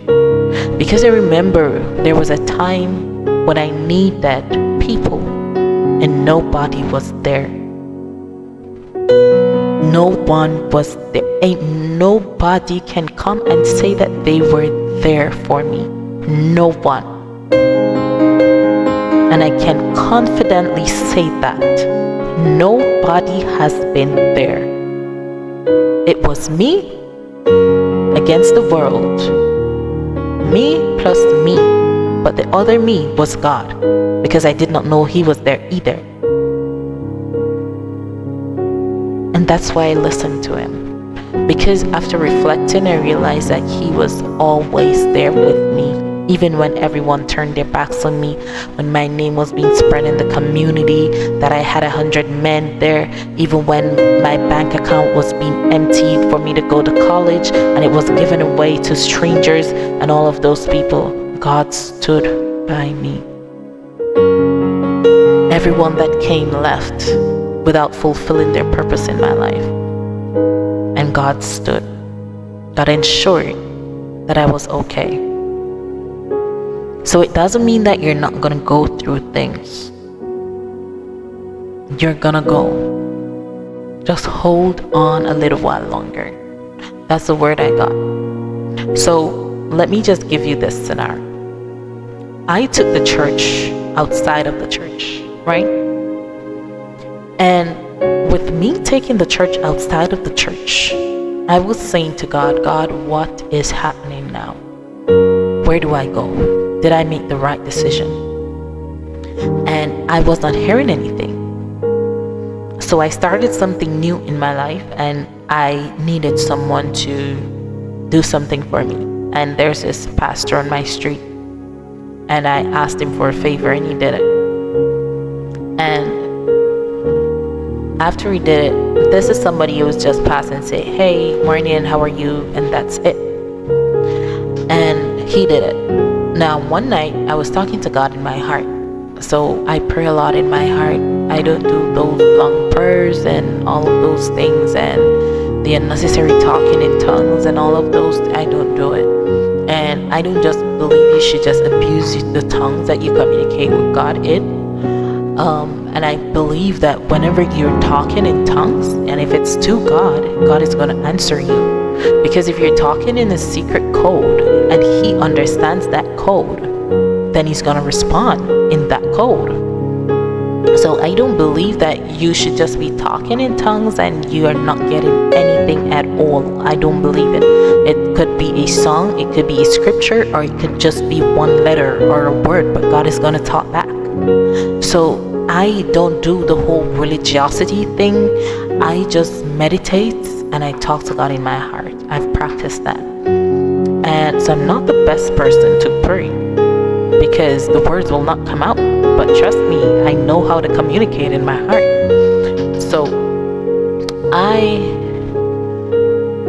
because I remember there was a time when I needed people and nobody was there. No one was there. Ain't nobody can come and say that they were there for me. No one. And I can confidently say that nobody has been there. It was me against the world. Me plus me. But the other me was God, because I did not know He was there either. And that's why I listened to Him. Because after reflecting, I realized that He was always there with me. Even when everyone turned their backs on me, when my name was being spread in the community, that I had 100 men there, even when my bank account was being emptied for me to go to college and it was given away to strangers and all of those people, God stood by me. Everyone that came left without fulfilling their purpose in my life. And God stood. God ensured that I was okay. So it doesn't mean that you're not going to go through things. You're going to go. Just hold on a little while longer. That's the word I got. So let me just give you this scenario. I took the church outside of the church, right? And with me taking the church outside of the church, I was saying to God, God, what is happening now? Where do I go? Did I make the right decision? And I was not hearing anything. So I started something new in my life, and I needed someone to do something for me. And there's this pastor on my street, and I asked him for a favor, and he did it. And after he did it, this is somebody who was just passing and say, hey, morning, how are you? And that's it. And he did it. Now, one night, I was talking to God in my heart. So I pray a lot in my heart. I don't do those long prayers and all of those things and the unnecessary talking in tongues and all of those. I don't do it. And I don't just believe you should just abuse the tongues that you communicate with God in. And I believe that whenever you're talking in tongues, and if it's to God, God is going to answer you. Because if you're talking in a secret code and He understands that code, then He's going to respond in that code. So I don't believe that you should just be talking in tongues and you are not getting anything at all. I don't believe it. It could be a song, it could be a scripture, or it could just be one letter or a word, but God is going to talk back. So I don't do the whole religiosity thing. I just meditate and I talk to God in my heart. I've practiced that. And so I'm not the best person to pray, because the words will not come out. But trust me, I know how to communicate in my heart. So I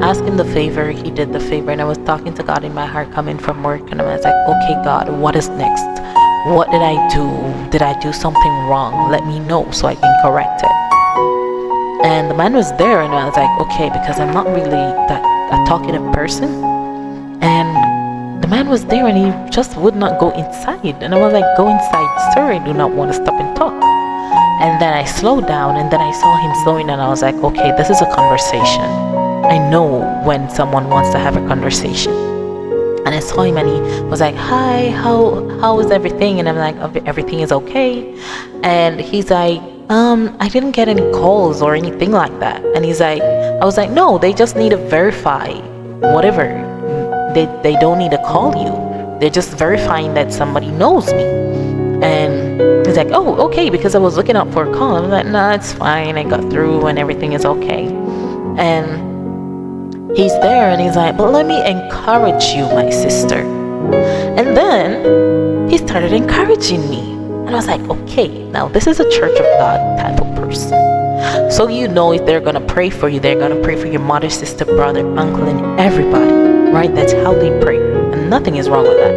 asked Him the favor, He did the favor, and I was talking to God in my heart coming from work, and I was like, okay, God, what is next? What did I do? Did I do something wrong? Let me know so I can correct it. And the man was there, and I was like, okay, because I'm not really a talkative person. And the man was there, and he just would not go inside. And I was like, go inside, sir. I do not want to stop and talk. And then I slowed down, and then I saw him slowing, and I was like, okay, this is a conversation. I know when someone wants to have a conversation. And I saw him, and he was like, hi, how is everything? And I'm like, everything is okay. And he's like, I didn't get any calls or anything like that. And he's like, I was like, no, they just need to verify whatever. They don't need to call you. They're just verifying that somebody knows me. And he's like, oh, okay, because I was looking out for a call. I'm like, nah, it's fine. I got through and everything is okay. And he's there, and he's like, but let me encourage you, my sister. And then he started encouraging me. And I was like, okay, now this is a Church of God type of person. So you know, if they're going to pray for you, they're going to pray for your mother, sister, brother, uncle, and everybody, right? That's how they pray. And nothing is wrong with that.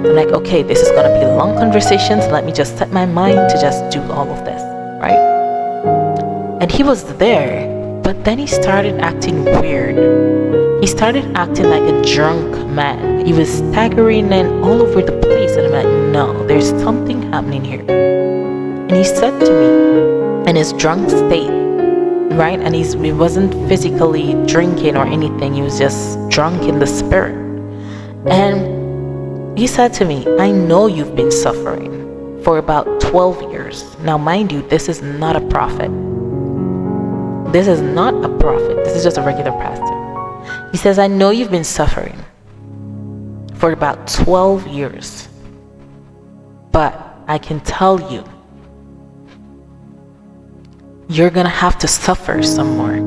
I'm like, okay, this is going to be a long conversation, so let me just set my mind to just do all of this, right? And he was there, but then he started acting weird. He started acting like a drunk man. He was staggering and all over the place. And I'm like, no, there's something happening here. And he said to me, in his drunk state, right? And he wasn't physically drinking or anything. He was just drunk in the spirit. And he said to me, I know you've been suffering for about 12 years. Now, mind you, this is not a prophet. This is not a prophet. This is just a regular pastor. He says, I know you've been suffering for about 12 years. But I can tell you, you're going to have to suffer some more.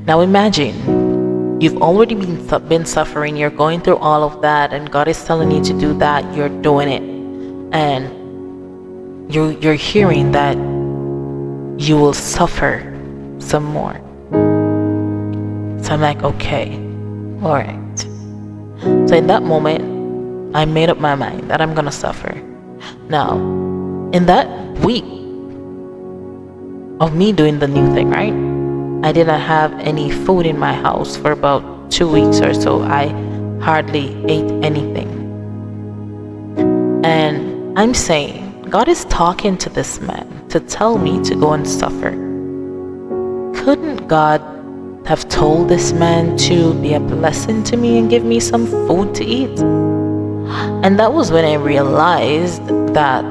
Now imagine, You've already been suffering. You're going through all of that, and God is telling you to do that. You're doing it, and you're hearing that you will suffer some more. So I'm like, okay, all right. So in that moment, I made up my mind that I'm gonna suffer. Now, in that week of me doing the new thing, right? I didn't have any food in my house for about 2 weeks or so. I hardly ate anything. And I'm saying, God is talking to this man to tell me to go and suffer. Couldn't God have told this man to be a blessing to me and give me some food to eat? And that was when I realized that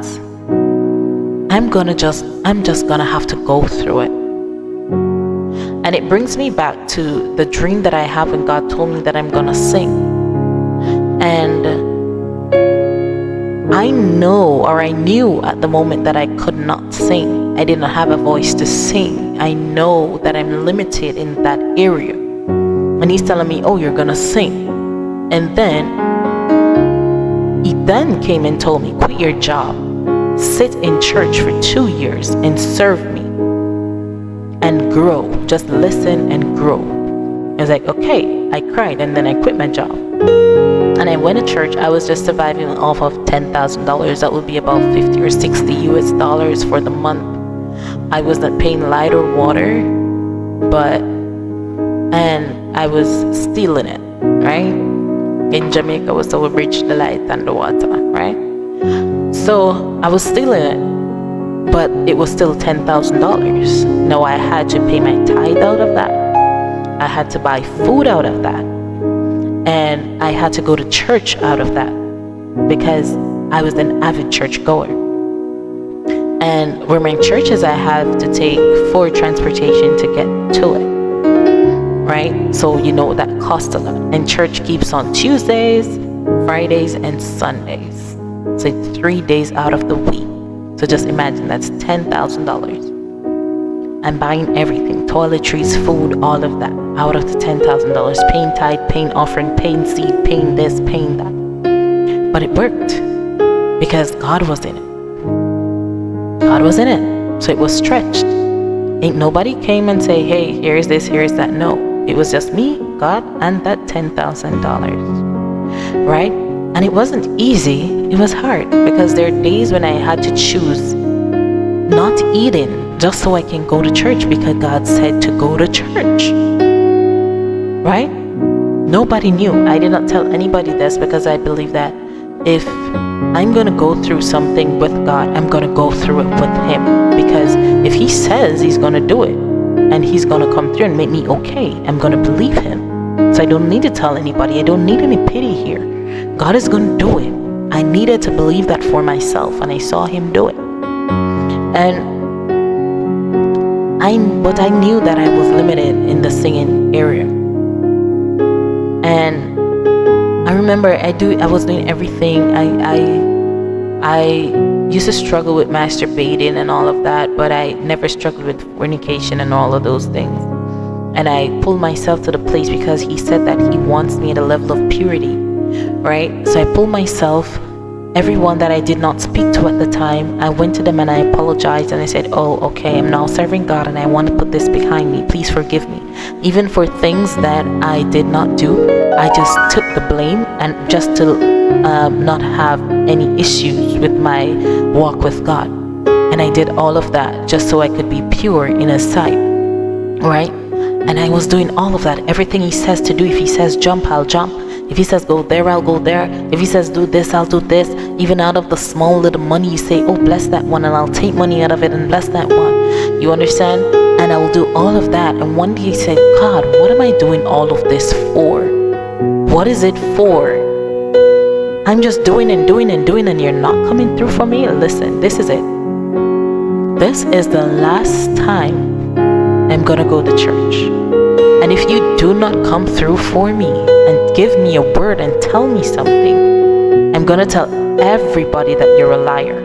I'm just gonna have to go through it. And it brings me back to the dream that I have when God told me that I'm gonna sing. And I knew at the moment that I could not sing. I didn't have a voice to sing. I know that I'm limited in that area. And he's telling me, oh, you're gonna sing. And then he then came and told me, quit your job, sit in church for 2 years and serve me and grow. Just listen and grow. I was like, okay. I cried, and then I quit my job. And I went to church. I was just surviving off of $10,000. That would be about 50 or 60 US dollars for the month. I was not paying light or water, and I was stealing it, right? In Jamaica, was so we bridge the light and the water, right? So I was stealing it, but it was still $10,000. Now I had to pay my tithe out of that. I had to buy food out of that. And I had to go to church out of that because I was an avid church goer. And where my churches, I have to take for transportation to get to it, right? So that costs a lot. And church keeps on Tuesdays, Fridays, and Sundays. So 3 days out of the week. So just imagine that's $10,000. I'm buying everything, toiletries, food, all of that, out of the $10,000, paying tithe, paying offering, paying seed, paying this, paying that. But it worked because God was in it. God was in it. So it was stretched. Ain't nobody came and say, hey, here's this, here's that. No, it was just me, God, and that $10,000, right? And it wasn't easy. It was hard because there are days when I had to choose not eating just so I can go to church because God said to go to church, right? Nobody knew. I did not tell anybody this because I believe that if I'm going to go through something with God, I'm going to go through it with Him, because if He says He's going to do it and He's going to come through and make me okay, I'm going to believe Him. So I don't need to tell anybody. I don't need any pity here. God is going to do it. I needed to believe that for myself, and I saw Him do it. And I knew that I was limited in the singing area. And I remember I was doing everything. I used to struggle with masturbating and all of that, but I never struggled with fornication and all of those things. And I pulled myself to the place because He said that He wants me at a level of purity, right? So I pulled myself. Everyone that I did not speak to at the time, I went to them and I apologized, and I said, oh, okay, I'm now serving God and I want to put this behind me. Please forgive me. Even for things that I did not do, I just took the blame, and just to not have any issues with my walk with God. And I did all of that just so I could be pure in His sight, right? And I was doing all of that. Everything He says to do. If He says jump, I'll jump. If He says go there, I'll go there. If He says do this, I'll do this. Even out of the small little money, you say, oh, bless that one, and I'll take money out of it and bless that one. You understand? And I will do all of that. And one day He said, God, what am I doing all of this for? What is it for? I'm just doing and doing and doing, and you're not coming through for me? Listen, this is it. This is the last time I'm gonna go to church. And if you do not come through for me and give me a word and tell me something, I'm gonna tell everybody that you're a liar.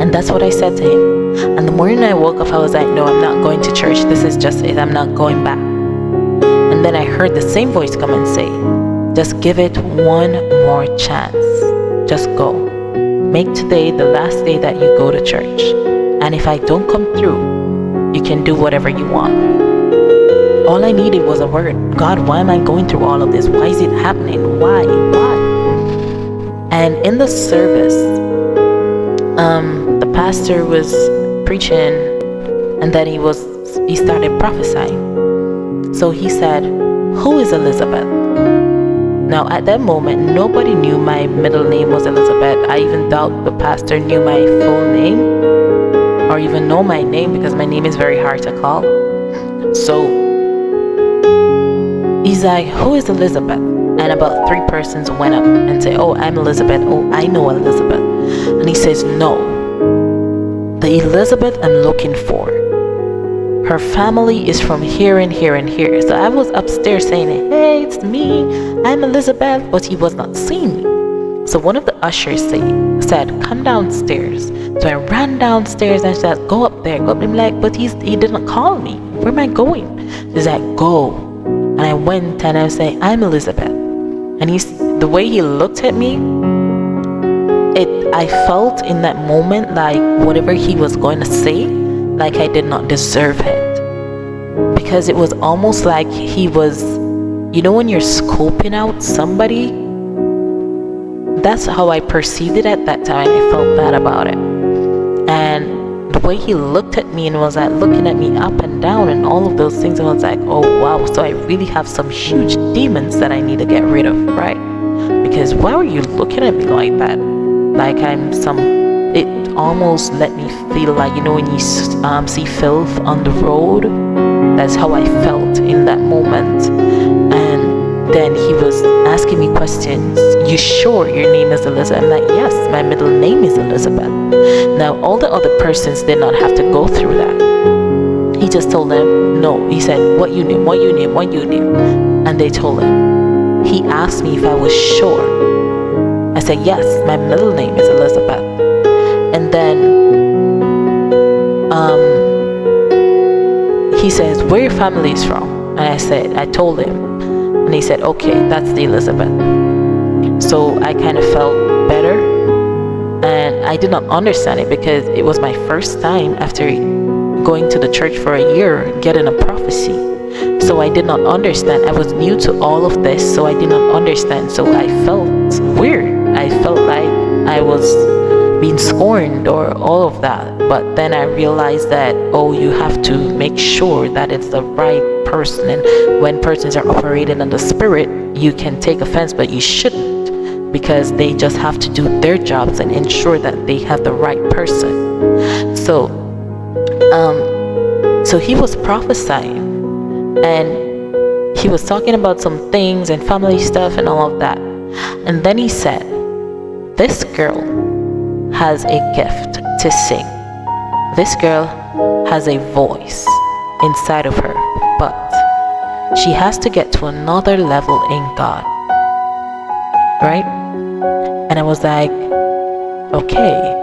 And that's what I said to him. And the morning I woke up, I was like, no, I'm not going to church. This is just it. I'm not going back. And then I heard the same voice come and say, just give it one more chance. Just go. Make today the last day that you go to church. And if I don't come through, you can do whatever you want. All I needed was a word. God, why am I going through all of this? Why is it happening? Why? And in the service, the pastor was preaching, and then he started prophesying. So he said, who is Elizabeth? Now at that moment, nobody knew my middle name was Elizabeth. I even doubt the pastor knew my full name or even know my name, because my name is very hard to call. So he's like, who is Elizabeth? And about 3 persons went up and say, oh, I'm Elizabeth. Oh, I know Elizabeth. And he says, no, the Elizabeth I'm looking for, her family is from here and here and here. So I was upstairs saying, hey, it's me, I'm Elizabeth, but he was not seeing me. So one of the ushers said, come downstairs. So I ran downstairs and said, go up there. I'm like, but he didn't call me. Where am I going? He's like, go. And I went and I was saying, I'm Elizabeth. And the way he looked at me, I felt in that moment like whatever he was going to say, like I did not deserve it. Because it was almost like he was, when you're scoping out somebody, that's how I perceived it at that time. I felt bad about it. And the way he looked at me and was like looking at me up and down and all of those things, I was like, oh wow, so I really have some huge demons that I need to get rid of, right? Because why were you looking at me like that? Like it almost let me feel like, when you see filth on the road, that's how I felt in that moment. And then he was asking me questions. You sure your name is Elizabeth? I'm like, yes, my middle name is Elizabeth. Now, all the other persons did not have to go through that. He just told them, no. He said, what you name? And they told him. He asked me if I was sure. I said, yes, my middle name is Elizabeth. And then he says, where your family is from? And I told him. And he said, okay, that's the Elizabeth. So I kind of felt better. And I did not understand it because it was my first time after going to the church for a year, getting a prophecy. So I did not understand. I was new to all of this, so I did not understand. So I felt weird. I felt like I was being scorned or all of that. But then I realized that, you have to make sure that it's the right person. And when persons are operating in the spirit, you can take offense, but you shouldn't, because they just have to do their jobs and ensure that they have the right person. So he was prophesying, and he was talking about some things and family stuff and all of that. And then he said, this girl has a gift to sing. This girl has a voice inside of her, but she has to get to another level in God. Right? And I was like, okay.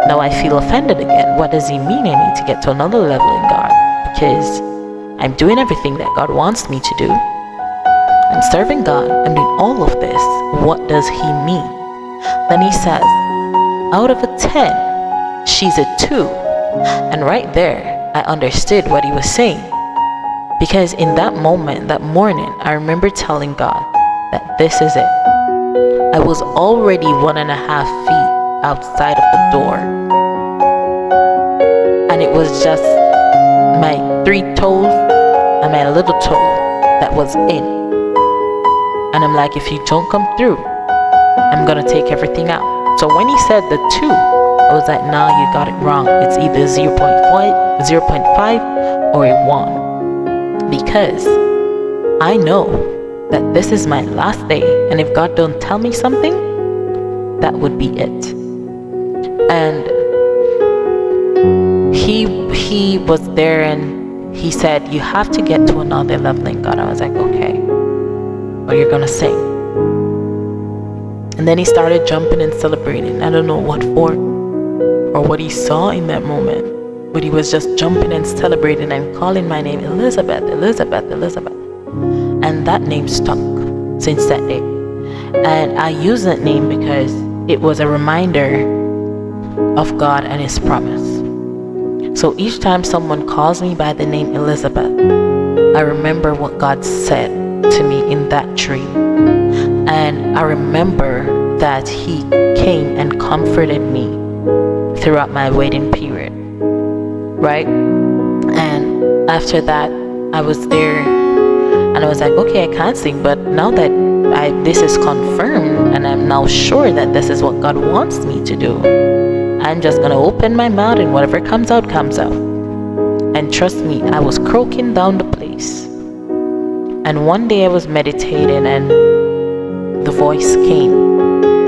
Now I feel offended again. What does he mean I need to get to another level in God? Because I'm doing everything that God wants me to do. I'm serving God. I'm doing all of this. What does he mean? Then he says, out of a 10, she's a 2. And right there, I understood what he was saying. Because in that moment, that morning, I remember telling God that this is it. I was already 1.5 feet outside of the door. And it was just my 3 toes and my little toe that was in. And I'm like, if you don't come through, I'm gonna take everything out. So when he said the 2, I was like, nah, you got it wrong. It's either 0.5 or a 1. Because I know that this is my last day, and if God don't tell me something, that would be it. And he was there, and he said, you have to get to another level in God. I was like, okay, what you're gonna sing? And then he started jumping and celebrating. I don't know what for or what he saw in that moment, but he was just jumping and celebrating and calling my name, Elizabeth, Elizabeth, Elizabeth. And that name stuck since that day. And I use that name because it was a reminder of God and His promise. So each time someone calls me by the name Elizabeth, I remember what God said to me in that dream. And I remember that He came and comforted me throughout my waiting period, right? And after that, I was there and I was like, okay, I can't sing, but now that this is confirmed and I'm now sure that this is what God wants me to do, I'm just gonna open my mouth and whatever comes out, comes out. And trust me, I was croaking down the place. And one day I was meditating and the voice came.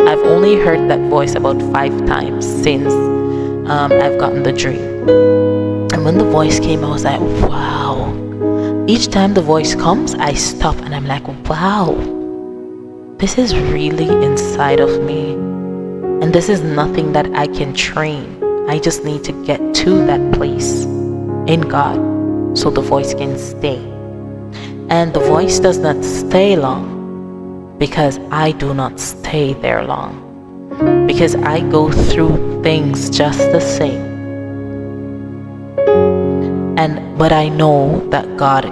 I've only heard that voice about 5 times since I've gotten the dream. And when the voice came, I was like, wow. Each time the voice comes, I stop and I'm like, wow, this is really inside of me. And this is nothing that I can train. I just need to get to that place in God so the voice can stay. And the voice does not stay long because I do not stay there long. Because I go through things just the same. But I know that God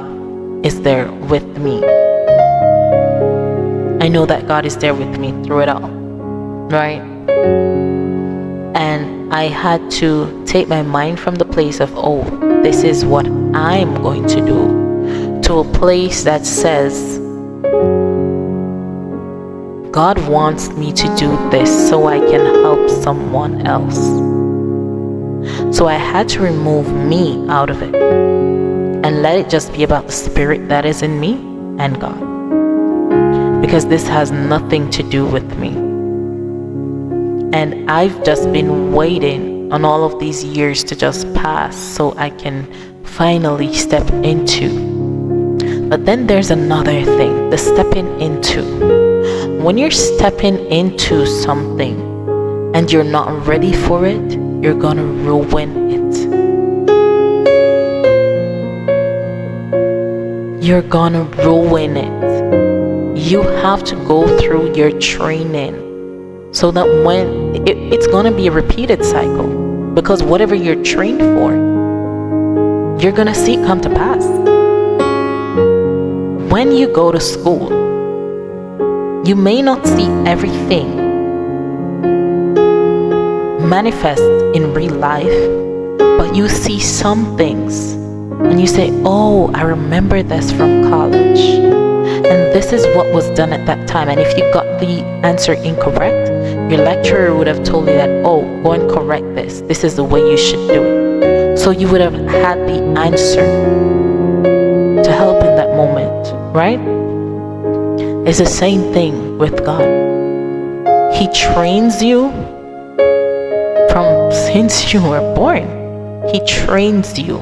is there with me. I know that God is there with me through it all, right? And I had to take my mind from the place of, oh, this is what I'm going to do, to a place that says, God wants me to do this so I can help someone else. So I had to remove me out of it and let it just be about the Spirit that is in me and God. Because this has nothing to do with me. And I've just been waiting on all of these years to just pass so I can finally step into. But then there's another thing, the stepping into. When you're stepping into something and you're not ready for it, you're gonna ruin it. You're gonna ruin it. You have to go through your training so that when it's gonna be a repeated cycle, because whatever you're trained for, you're gonna see it come to pass. When you go to school, you may not see everything manifest in real life, but you see some things and you say, oh, I remember this from college, and this is what was done at that time. And if you got the answer incorrect, your lecturer would have told you that, oh, go and correct this. This is the way you should do it. So you would have had the answer to help in that moment, right? It's the same thing with God. He trains you from since you were born. He trains you.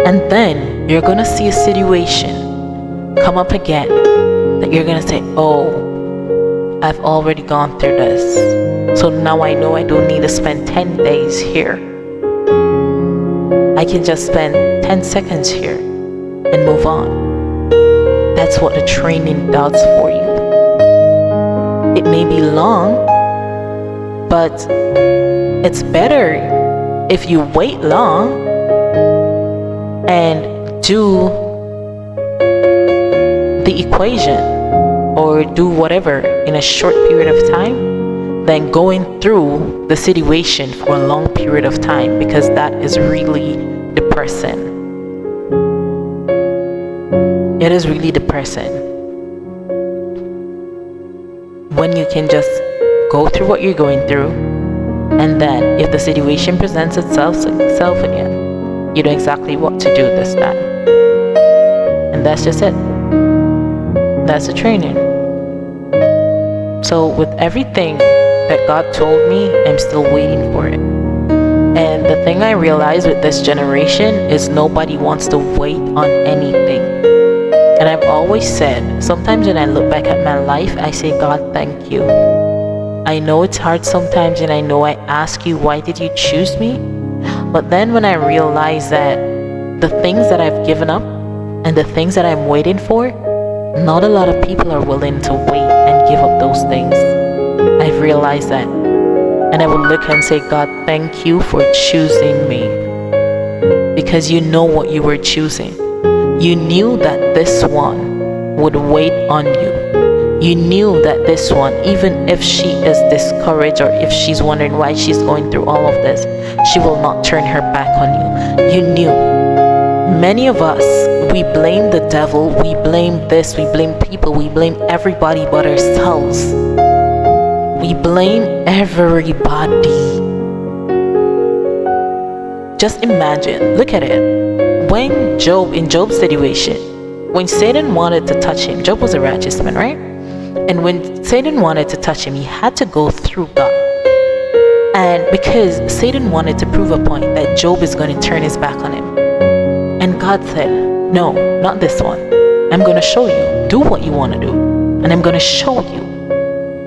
And then you're going to see a situation come up again that you're going to say, oh, I've already gone through this. So now I know I don't need to spend 10 days here. I can just spend 10 seconds here and move on. That's what the training does for you. It may be long, but it's better if you wait long and do the equation or do whatever in a short period of time than going through the situation for a long period of time, because that is really depressing. It is really depressing when you can just go through what you're going through, and then if the situation presents itself again, you know exactly what to do this time. And that's just it. That's the training. So with everything that God told me, I'm still waiting for it. And the thing I realize with this generation is nobody wants to wait on anything. And I've always said, sometimes when I look back at my life, I say, God, thank you. I know it's hard sometimes, and I know I ask you, why did you choose me? But then when I realize that the things that I've given up and the things that I'm waiting for Not a lot of people are willing to wait and give up those things. I've realized that. And I will look and say, God, thank you for choosing me. Because you know what you were choosing. You knew that this one would wait on you. You knew that this one, even if she is discouraged or if she's wondering why she's going through all of this, she will not turn her back on you. You knew. Many of us, we blame the devil, we blame this, we blame people, we blame everybody but ourselves. We blame everybody. Just imagine, look at it. When in Job's situation, when Satan wanted to touch him, Job was a righteous man, right? And when Satan wanted to touch him, he had to go through God. And because Satan wanted to prove a point that Job is going to turn his back on him. And God said, no, not this one. I'm going to show you. Do what you want to do. And I'm going to show you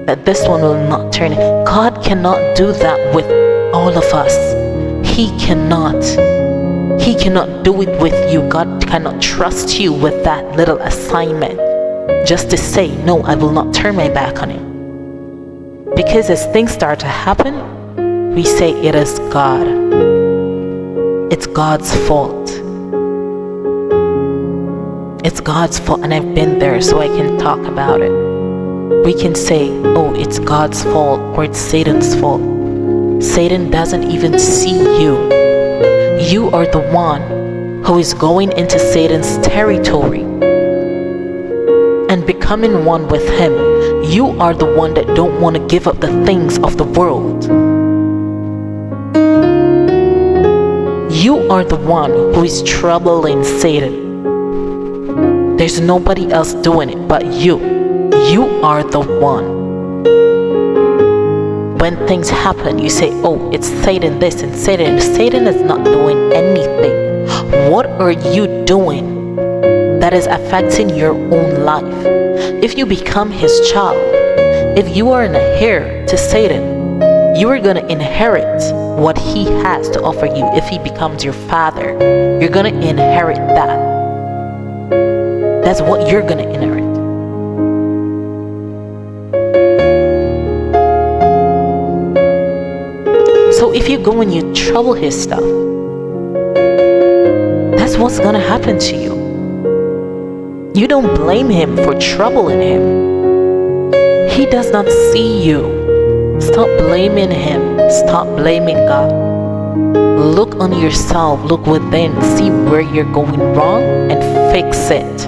that this one will not turn. God cannot do that with all of us. He cannot do it with you. God cannot trust you with that little assignment just to say, no, I will not turn my back on him. Because as things start to happen, we say it is God. It's God's fault. It's God's fault, and I've been there, so I can talk about it. We can say, oh, it's God's fault or it's Satan's fault. Satan doesn't even see you. You are the one who is going into Satan's territory and becoming one with him. You are the one that don't want to give up the things of the world. You are the one who is troubling Satan. There's nobody else doing it but you. You are the one. When things happen, you say, oh, it's Satan this and Satan. Satan is not doing anything. What are you doing that is affecting your own life? If you become his child, if you are an heir to Satan, you are going to inherit what he has to offer you. If he becomes your father, you're going to inherit that. That's what you're going to inherit. So if you go and you trouble his stuff, that's what's going to happen to you. You don't blame him for troubling him. He does not see you. Stop blaming him. Stop blaming God. Look on yourself. Look within. See where you're going wrong and fix it.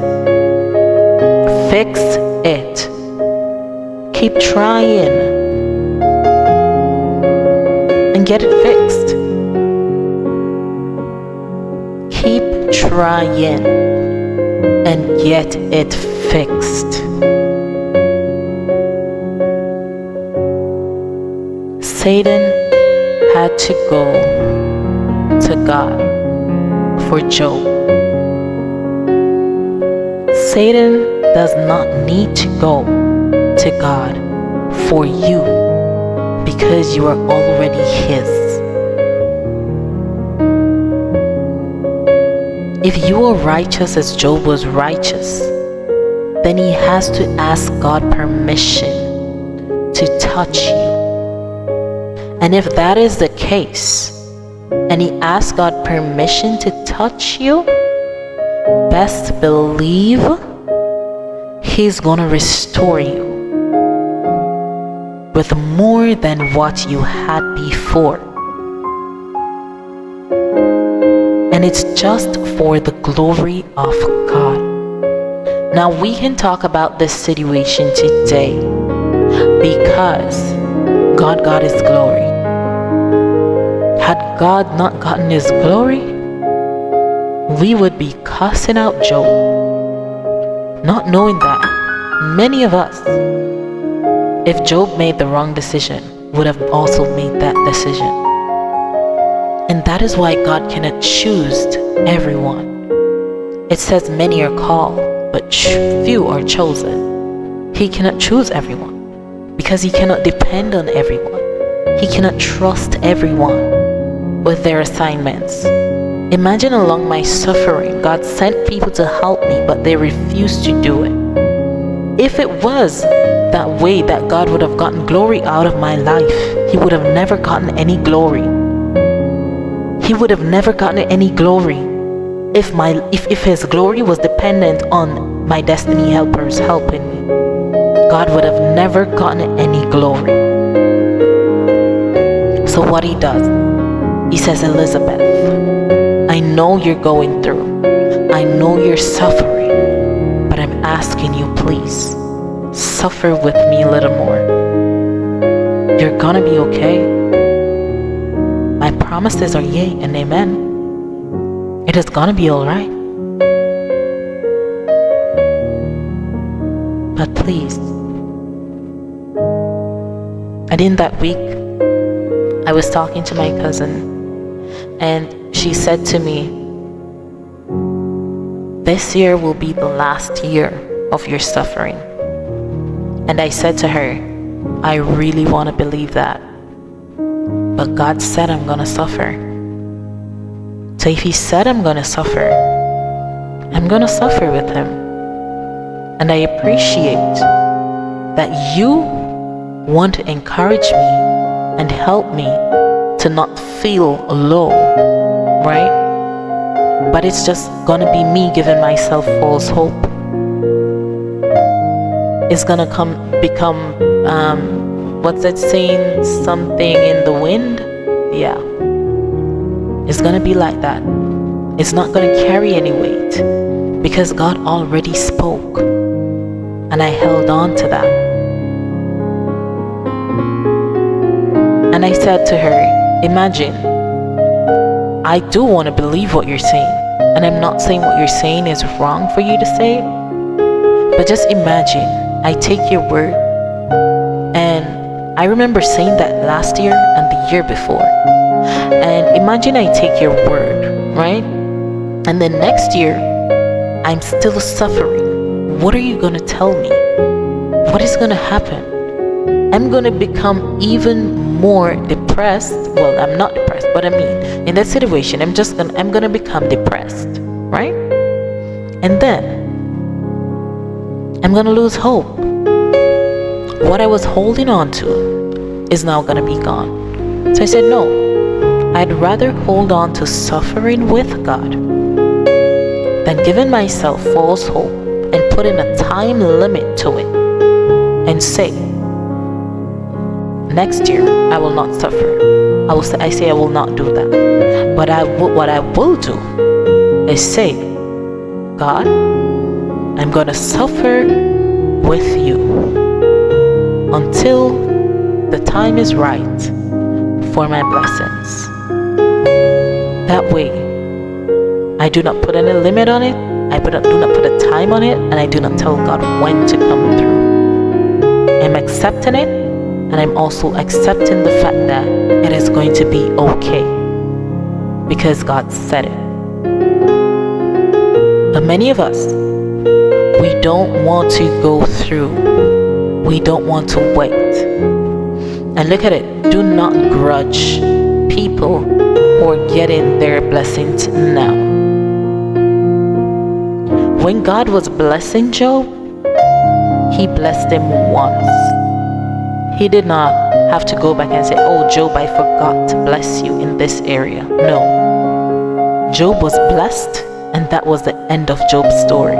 Fix it. Keep trying. And get it fixed. Keep trying and get it fixed. Satan had to go to God for Job. Satan does not need to go to God for you, because you are already his. If you are righteous as Job was righteous, then he has to ask God permission to touch you. And if that is the case, and he asks God permission to touch you, best believe he's gonna restore you with more than what you had before. And it's just for the glory of God. Now we can talk about this situation today because God got his glory. Had God not gotten his glory, we would be cussing out Job, not knowing that many of us, if Job made the wrong decision, would have also made that decision. And that is why God cannot choose everyone. It says many are called, but few are chosen. He cannot choose everyone because he cannot depend on everyone. He cannot trust everyone with their assignments. Imagine along my suffering, God sent people to help me, but they refused to do it. if it was that way that God would have gotten glory out of my life, He would have never gotten any glory. He would have never gotten any glory if His glory was dependent on my destiny helpers helping me. God would have never gotten any glory. So what He does, He says, Elizabeth, I know you're going through. I know you're suffering, but I'm asking you, please, suffer with me a little more. You're gonna be okay. My promises are yea and amen. It is gonna be alright. But please. And in that week, I was talking to my cousin, and she said to me, this year will be the last year of your suffering. And I said to her, I really want to believe that. But God said I'm going to suffer. So if He said I'm going to suffer, I'm going to suffer with Him. And I appreciate that you want to encourage me and help me to not feel low, right? But it's just gonna be me giving myself false hope. It's gonna become what's that saying? Something in the wind? Yeah. It's gonna be like that. It's not gonna carry any weight because God already spoke, and I held on to that. And I said to her, imagine, I do want to believe what you're saying. And I'm not saying what you're saying is wrong for you to say. But just imagine, I take your word. And I remember saying that last year and the year before. And imagine I take your word, right? And then next year, I'm still suffering. What are you going to tell me? What is going to happen? I'm going to become even more depressed. Well, I'm not depressed, but I mean, in that situation, I'm going to become depressed, right? And then I'm going to lose hope. What I was holding on to is now going to be gone. So I said, no, I'd rather hold on to suffering with God than giving myself false hope and putting a time limit to it and say, next year I will not suffer. I say I will not do that. But what I will do is say, God, I'm going to suffer with you until the time is right for my blessings. That way, I do not put any limit on it. I do not put a time on it, and I do not tell God when to come through. I'm accepting it, and I'm also accepting the fact that it is going to be okay because God said it. But many of us, we don't want to go through. We don't want to wait. And look at it. Do not grudge people who are getting their blessings now. When God was blessing Job, He blessed him once. He did not have to go back and say, oh, Job, I forgot to bless you in this area. No. Job was blessed, and that was the end of Job's story.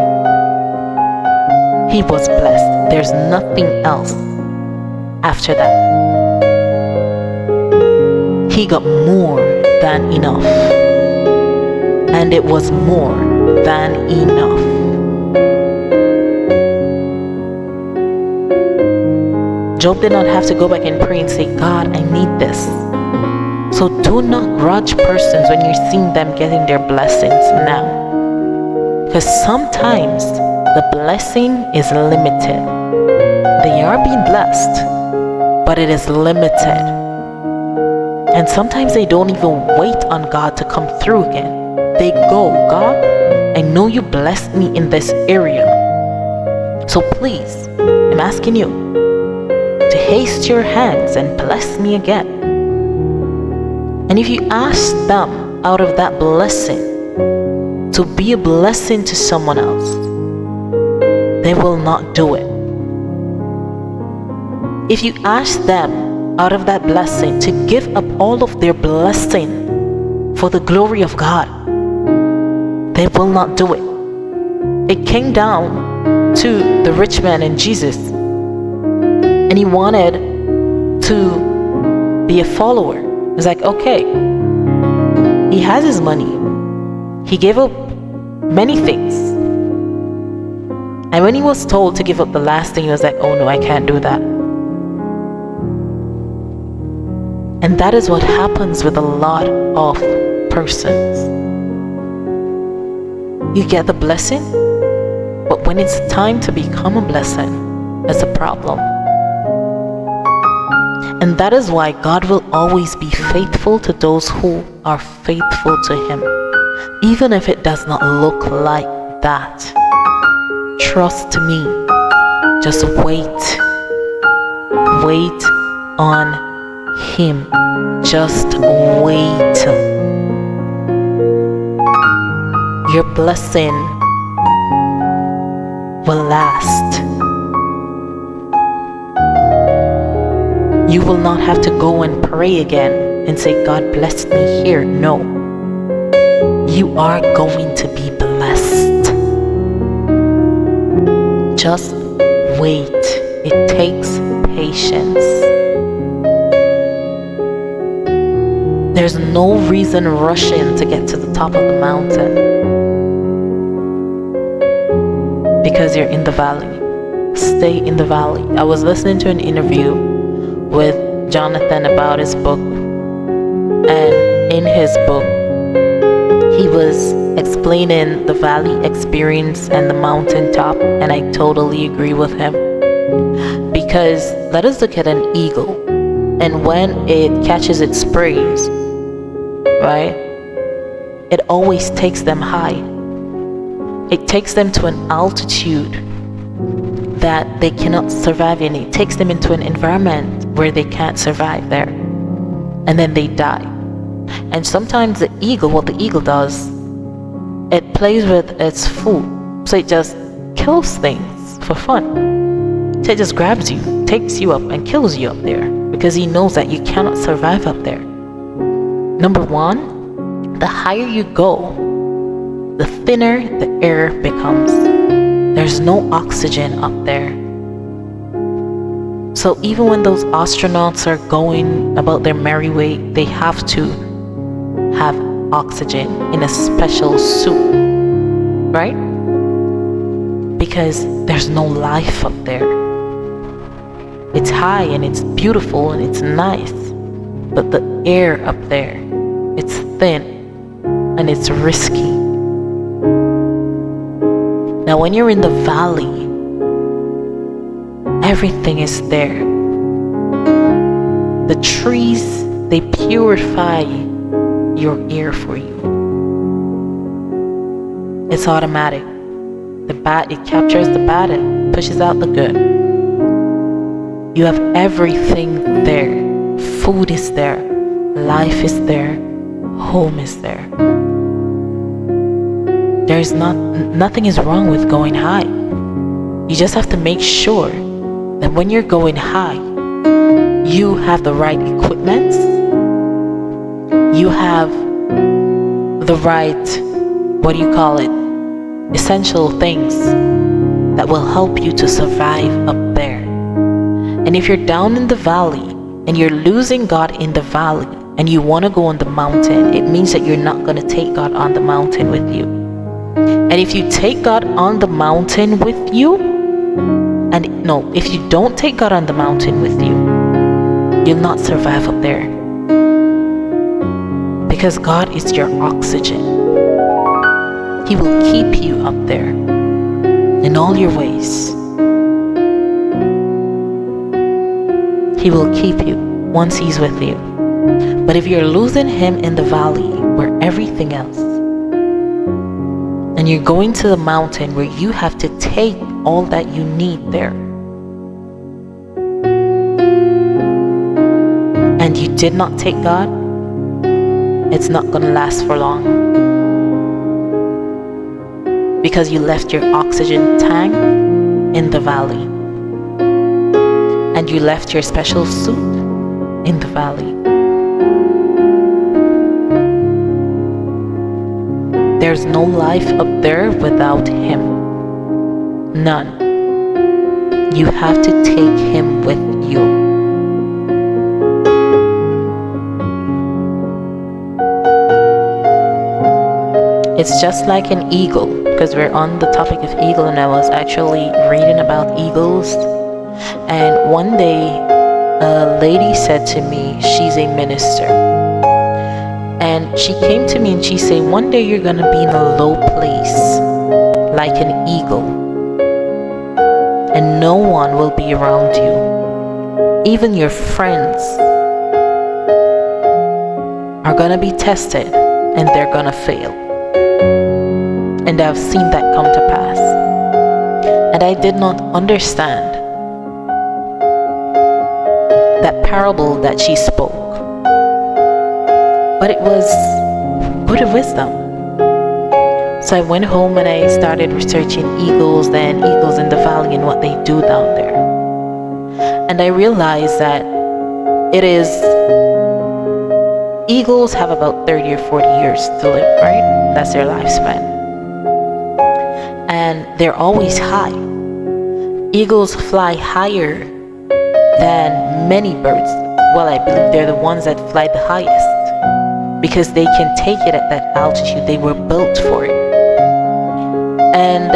He was blessed. There's nothing else after that. He got more than enough. And it was more than enough. Job did not have to go back and pray and say, God, I need this. So do not grudge persons when you're seeing them getting their blessings now. Because sometimes the blessing is limited. They are being blessed, but it is limited. And sometimes they don't even wait on God to come through again. They go, God, I know you blessed me in this area. So please, I'm asking you to haste your hands and bless me again. And if you ask them out of that blessing to be a blessing to someone else, they will not do it If you ask them out of that blessing to give up all of their blessing for the glory of God, they will not do it. It came down to the rich man and Jesus, and he wanted to be a follower. It's like, okay, he has his money, he gave up many things, and when he was told to give up the last thing, he was like, oh no, I can't do that. And that is what happens with a lot of persons. You get the blessing, but when it's time to become a blessing, it's a problem. And that is why God will always be faithful to those who are faithful to Him, even if it does not look like that. Trust me. Just wait. Wait on Him. Just wait. Your blessing will last. You will not have to go and pray again and say, God bless me here. No. You are going to be blessed. Just wait. It takes patience. There's no reason rushing to get to the top of the mountain because you're in the valley. Stay in the valley. I was listening to an interview with Jonathan about his book, and in his book he was explaining the valley experience and the mountaintop, and I totally agree with him. Because let us look at an eagle, and when it catches its prey, right, it always takes them high. It takes them to an altitude that they cannot survive in. It takes them into an environment where they can't survive there, and then they die. And sometimes the eagle, what the eagle does, it plays with its food, so it just kills things for fun. So it just grabs you, takes you up, and kills you up there because he knows that you cannot survive up there. Number one, the higher you go, the thinner the air becomes. There's no oxygen up there. So even when those astronauts are going about their merry way, they have to have oxygen in a special suit, right? Because there's no life up there. It's high and it's beautiful and it's nice, but the air up there, it's thin and it's risky. Now when you're in the valley, everything is there. The trees, they purify your air for you. It's automatic. It captures the bad and pushes out the good. You have everything there. Food is there. Life is there. Home is there. Nothing is wrong with going high. You just have to make sure that when you're going high, you have the right equipment, you have the right, essential things that will help you to survive up there. And if you're down in the valley and you're losing God in the valley and you want to go on the mountain, it means that you're not going to take God on the mountain with you. And if you take God on the mountain with you, if you don't take God on the mountain with you, you'll not survive up there. Because God is your oxygen. He will keep you up there in all your ways. He will keep you once He's with you. But if you're losing Him in the valley where everything else, and you're going to the mountain where you have to take all that you need there, and you did not take God, it's not going to last for long. Because you left your oxygen tank in the valley. and you left your special suit in the valley. There's no life up there without him. None. You have to take him with you. It's just like an eagle, because we're on the topic of eagle, and I was actually reading about eagles. And one day, a lady said to me, she's a minister, and she came to me and she said, one day you're going to be in a low place, like an eagle, and no one will be around you. Even your friends are going to be tested, and they're going to fail. And I've seen that come to pass. And I did not understand that parable that she spoke. But it was good wisdom. So I went home and I started researching eagles and eagles in the valley and what they do down there. And I realized that it is, eagles have about 30 or 40 years to live, right? That's their lifespan. And they're always high. Eagles fly higher than many birds. Well, I believe they're the ones that fly the highest, because they can take it at that altitude. They were built for it. And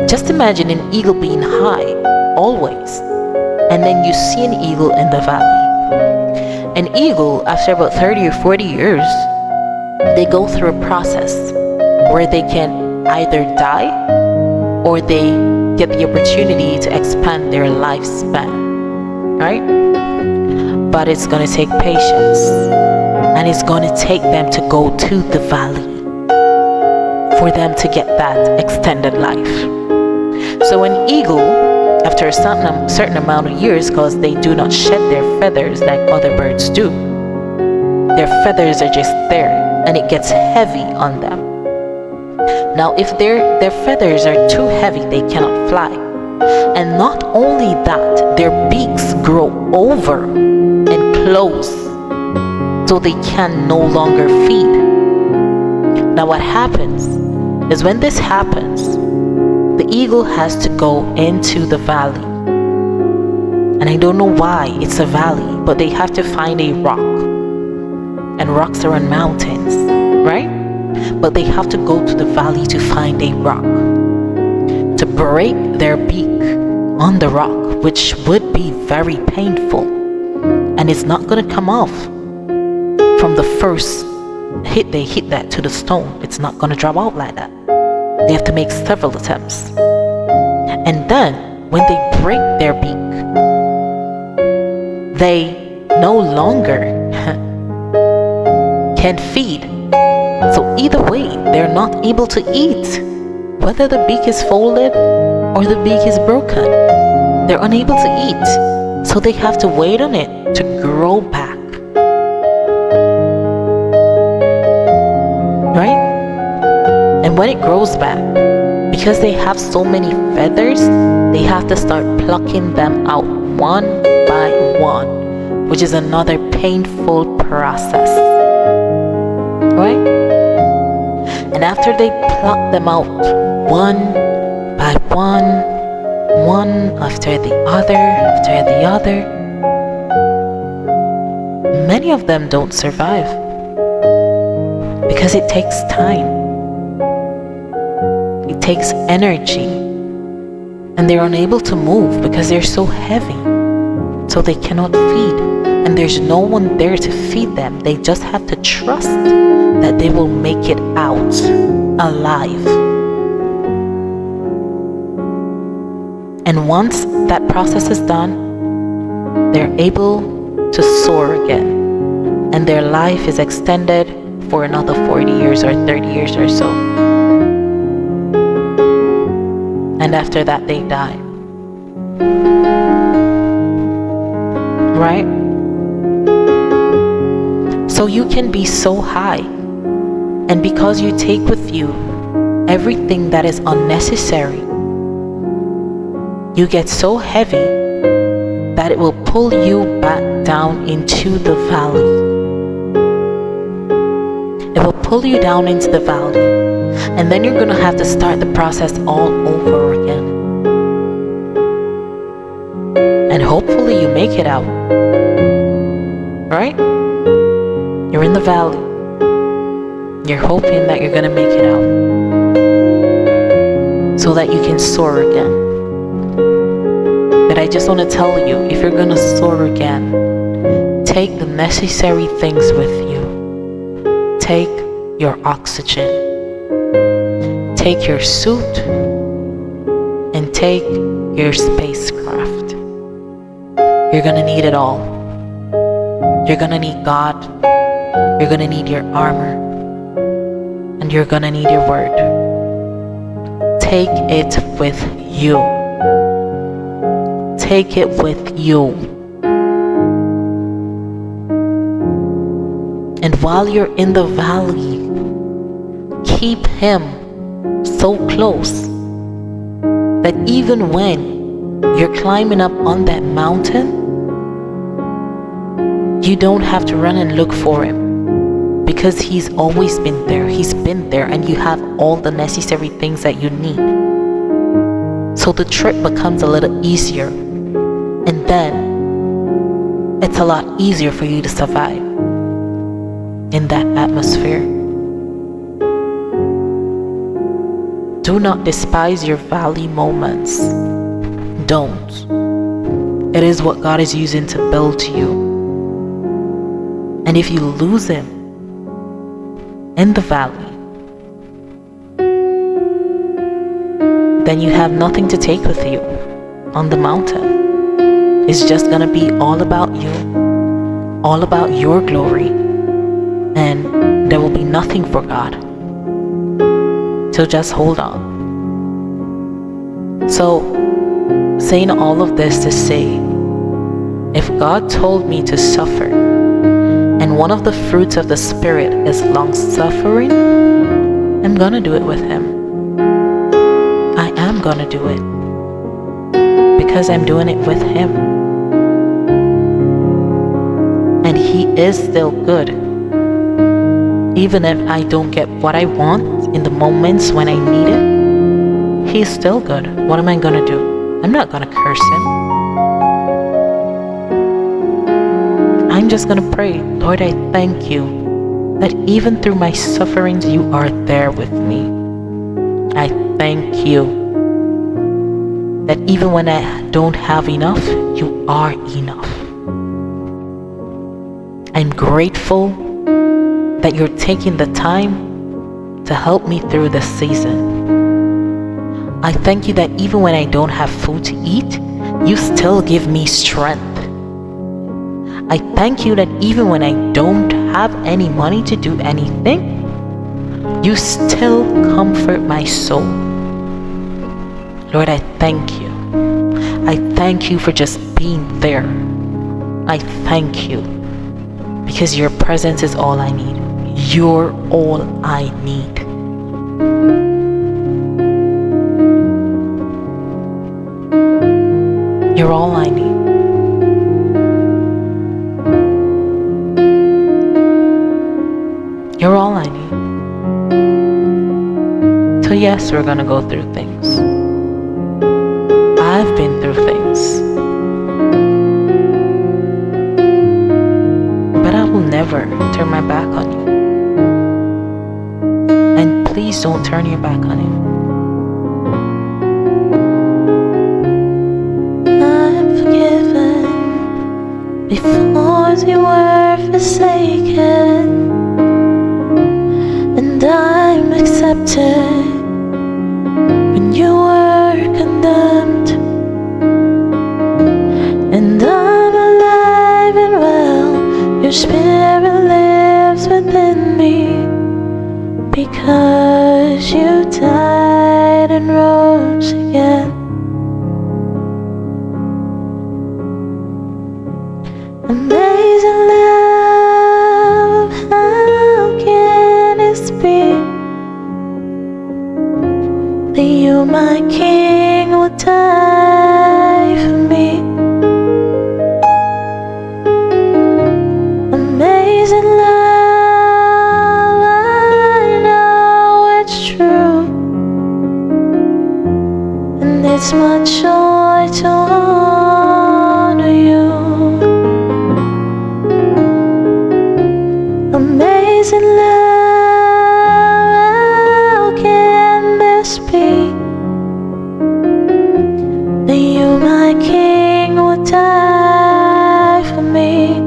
just imagine an eagle being high always, and then you see an eagle in the valley. An eagle, after about 30 or 40 years, they go through a process where they can either die or they get the opportunity to expand their lifespan, right? But it's going to take patience, and it's going to take them to go to the valley for them to get that extended life. So an eagle, after a certain amount of years, because they do not shed their feathers like other birds do, their feathers are just there, and it gets heavy on them. Now, if their feathers are too heavy, they cannot fly. And not only that, their beaks grow over and close, so they can no longer feed. Now what happens is, when this happens, the eagle has to go into the valley. And I don't know why it's a valley, but they have to find a rock. And rocks are on mountains, right? But they have to go to the valley to find a rock, to break their beak on the rock, which would be very painful. And it's not going to come off from the first hit they hit that to the stone. It's not going to drop out like that. They have to make several attempts. And then when they break their beak, they no longer can feed. So either way, they're not able to eat. Whether the beak is folded or the beak is broken, they're unable to eat. So they have to wait on it to grow back. Right? And when it grows back, because they have so many feathers, they have to start plucking them out one by one, which is another painful process. Right? And after they pluck them out one by one after the other, many of them don't survive, because it takes time. It takes energy, and they're unable to move because they're so heavy, so they cannot feed, and there's no one there to feed them. They just have to trust that they will make it out alive. And once that process is done, they're able to soar again, and their life is extended for another 40 years or 30 years or so. And after that, they die. Right? So you can be so high, and because you take with you everything that is unnecessary, you get so heavy that it will pull you back down into the valley. It will pull you down into the valley. And then you're going to have to start the process all over again. And hopefully you make it out. Right? You're in the valley. You're hoping that you're going to make it out, so that you can soar again. But I just want to tell you, if you're going to soar again, take the necessary things with you. Take your oxygen. Take your suit. And take your spacecraft. You're going to need it all. You're going to need God. You're going to need your armor. And you're going to need your word. Take it with you. Take it with you. And while you're in the valley, keep Him so close that even when you're climbing up on that mountain, you don't have to run and look for Him, because He's always been there. He's been there, and you have all the necessary things that you need. So the trip becomes a little easier, and then it's a lot easier for you to survive in that atmosphere. Do not despise your valley moments. Don't. It is what God is using to build you. And if you lose Him in the valley, then you have nothing to take with you on the mountain. It's just gonna be all about you, all about your glory, and there will be nothing for God. So just hold on. So, saying all of this to say, if God told me to suffer, and one of the fruits of the Spirit is long-suffering, I'm gonna do it with Him. I am gonna do it, because I'm doing it with Him. And He is still good. Even if I don't get what I want in the moments when I need it, He's still good. What am I gonna do? I'm not gonna curse Him. I'm just gonna pray, Lord, I thank you that even through my sufferings, you are there with me. I thank you that even when I don't have enough, you are enough. I'm grateful that you're taking the time to help me through this season. I thank you that even when I don't have food to eat, you still give me strength. I thank you that even when I don't have any money to do anything, you still comfort my soul. Lord, I thank you. I thank you for just being there. I thank you because your presence is all I need. You're all I need. You're all I need. You're all I need. So yes, we're gonna go through things. I've been through things. But I will never turn my back on you. And please don't turn your back on Him. I'm forgiven before you were forsaken, and I'm accepted when you were condemned, and I'm alive and well. Your spirit lives within me, because you died and rose again. Amazing love, how can it be that you, my King, would die for me. Amazing love, I know it's true, and it's my joy to honor you. Amazing love, how can this be? That you, my King, would die for me.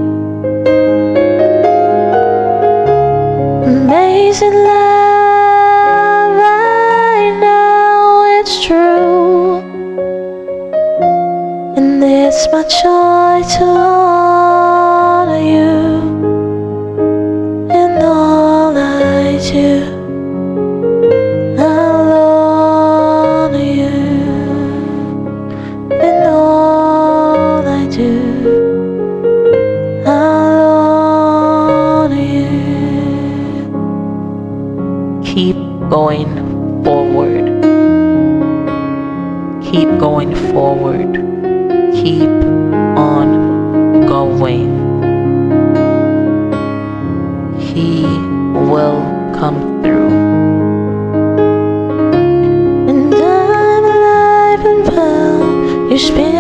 Amazing love, I know it's true, and it's my joy to honor you in all I do. I'll honor you in all I do. I'll honor you. Keep going forward. Keep going forward. Keep on going. He will come through. And I'm alive and well. You spin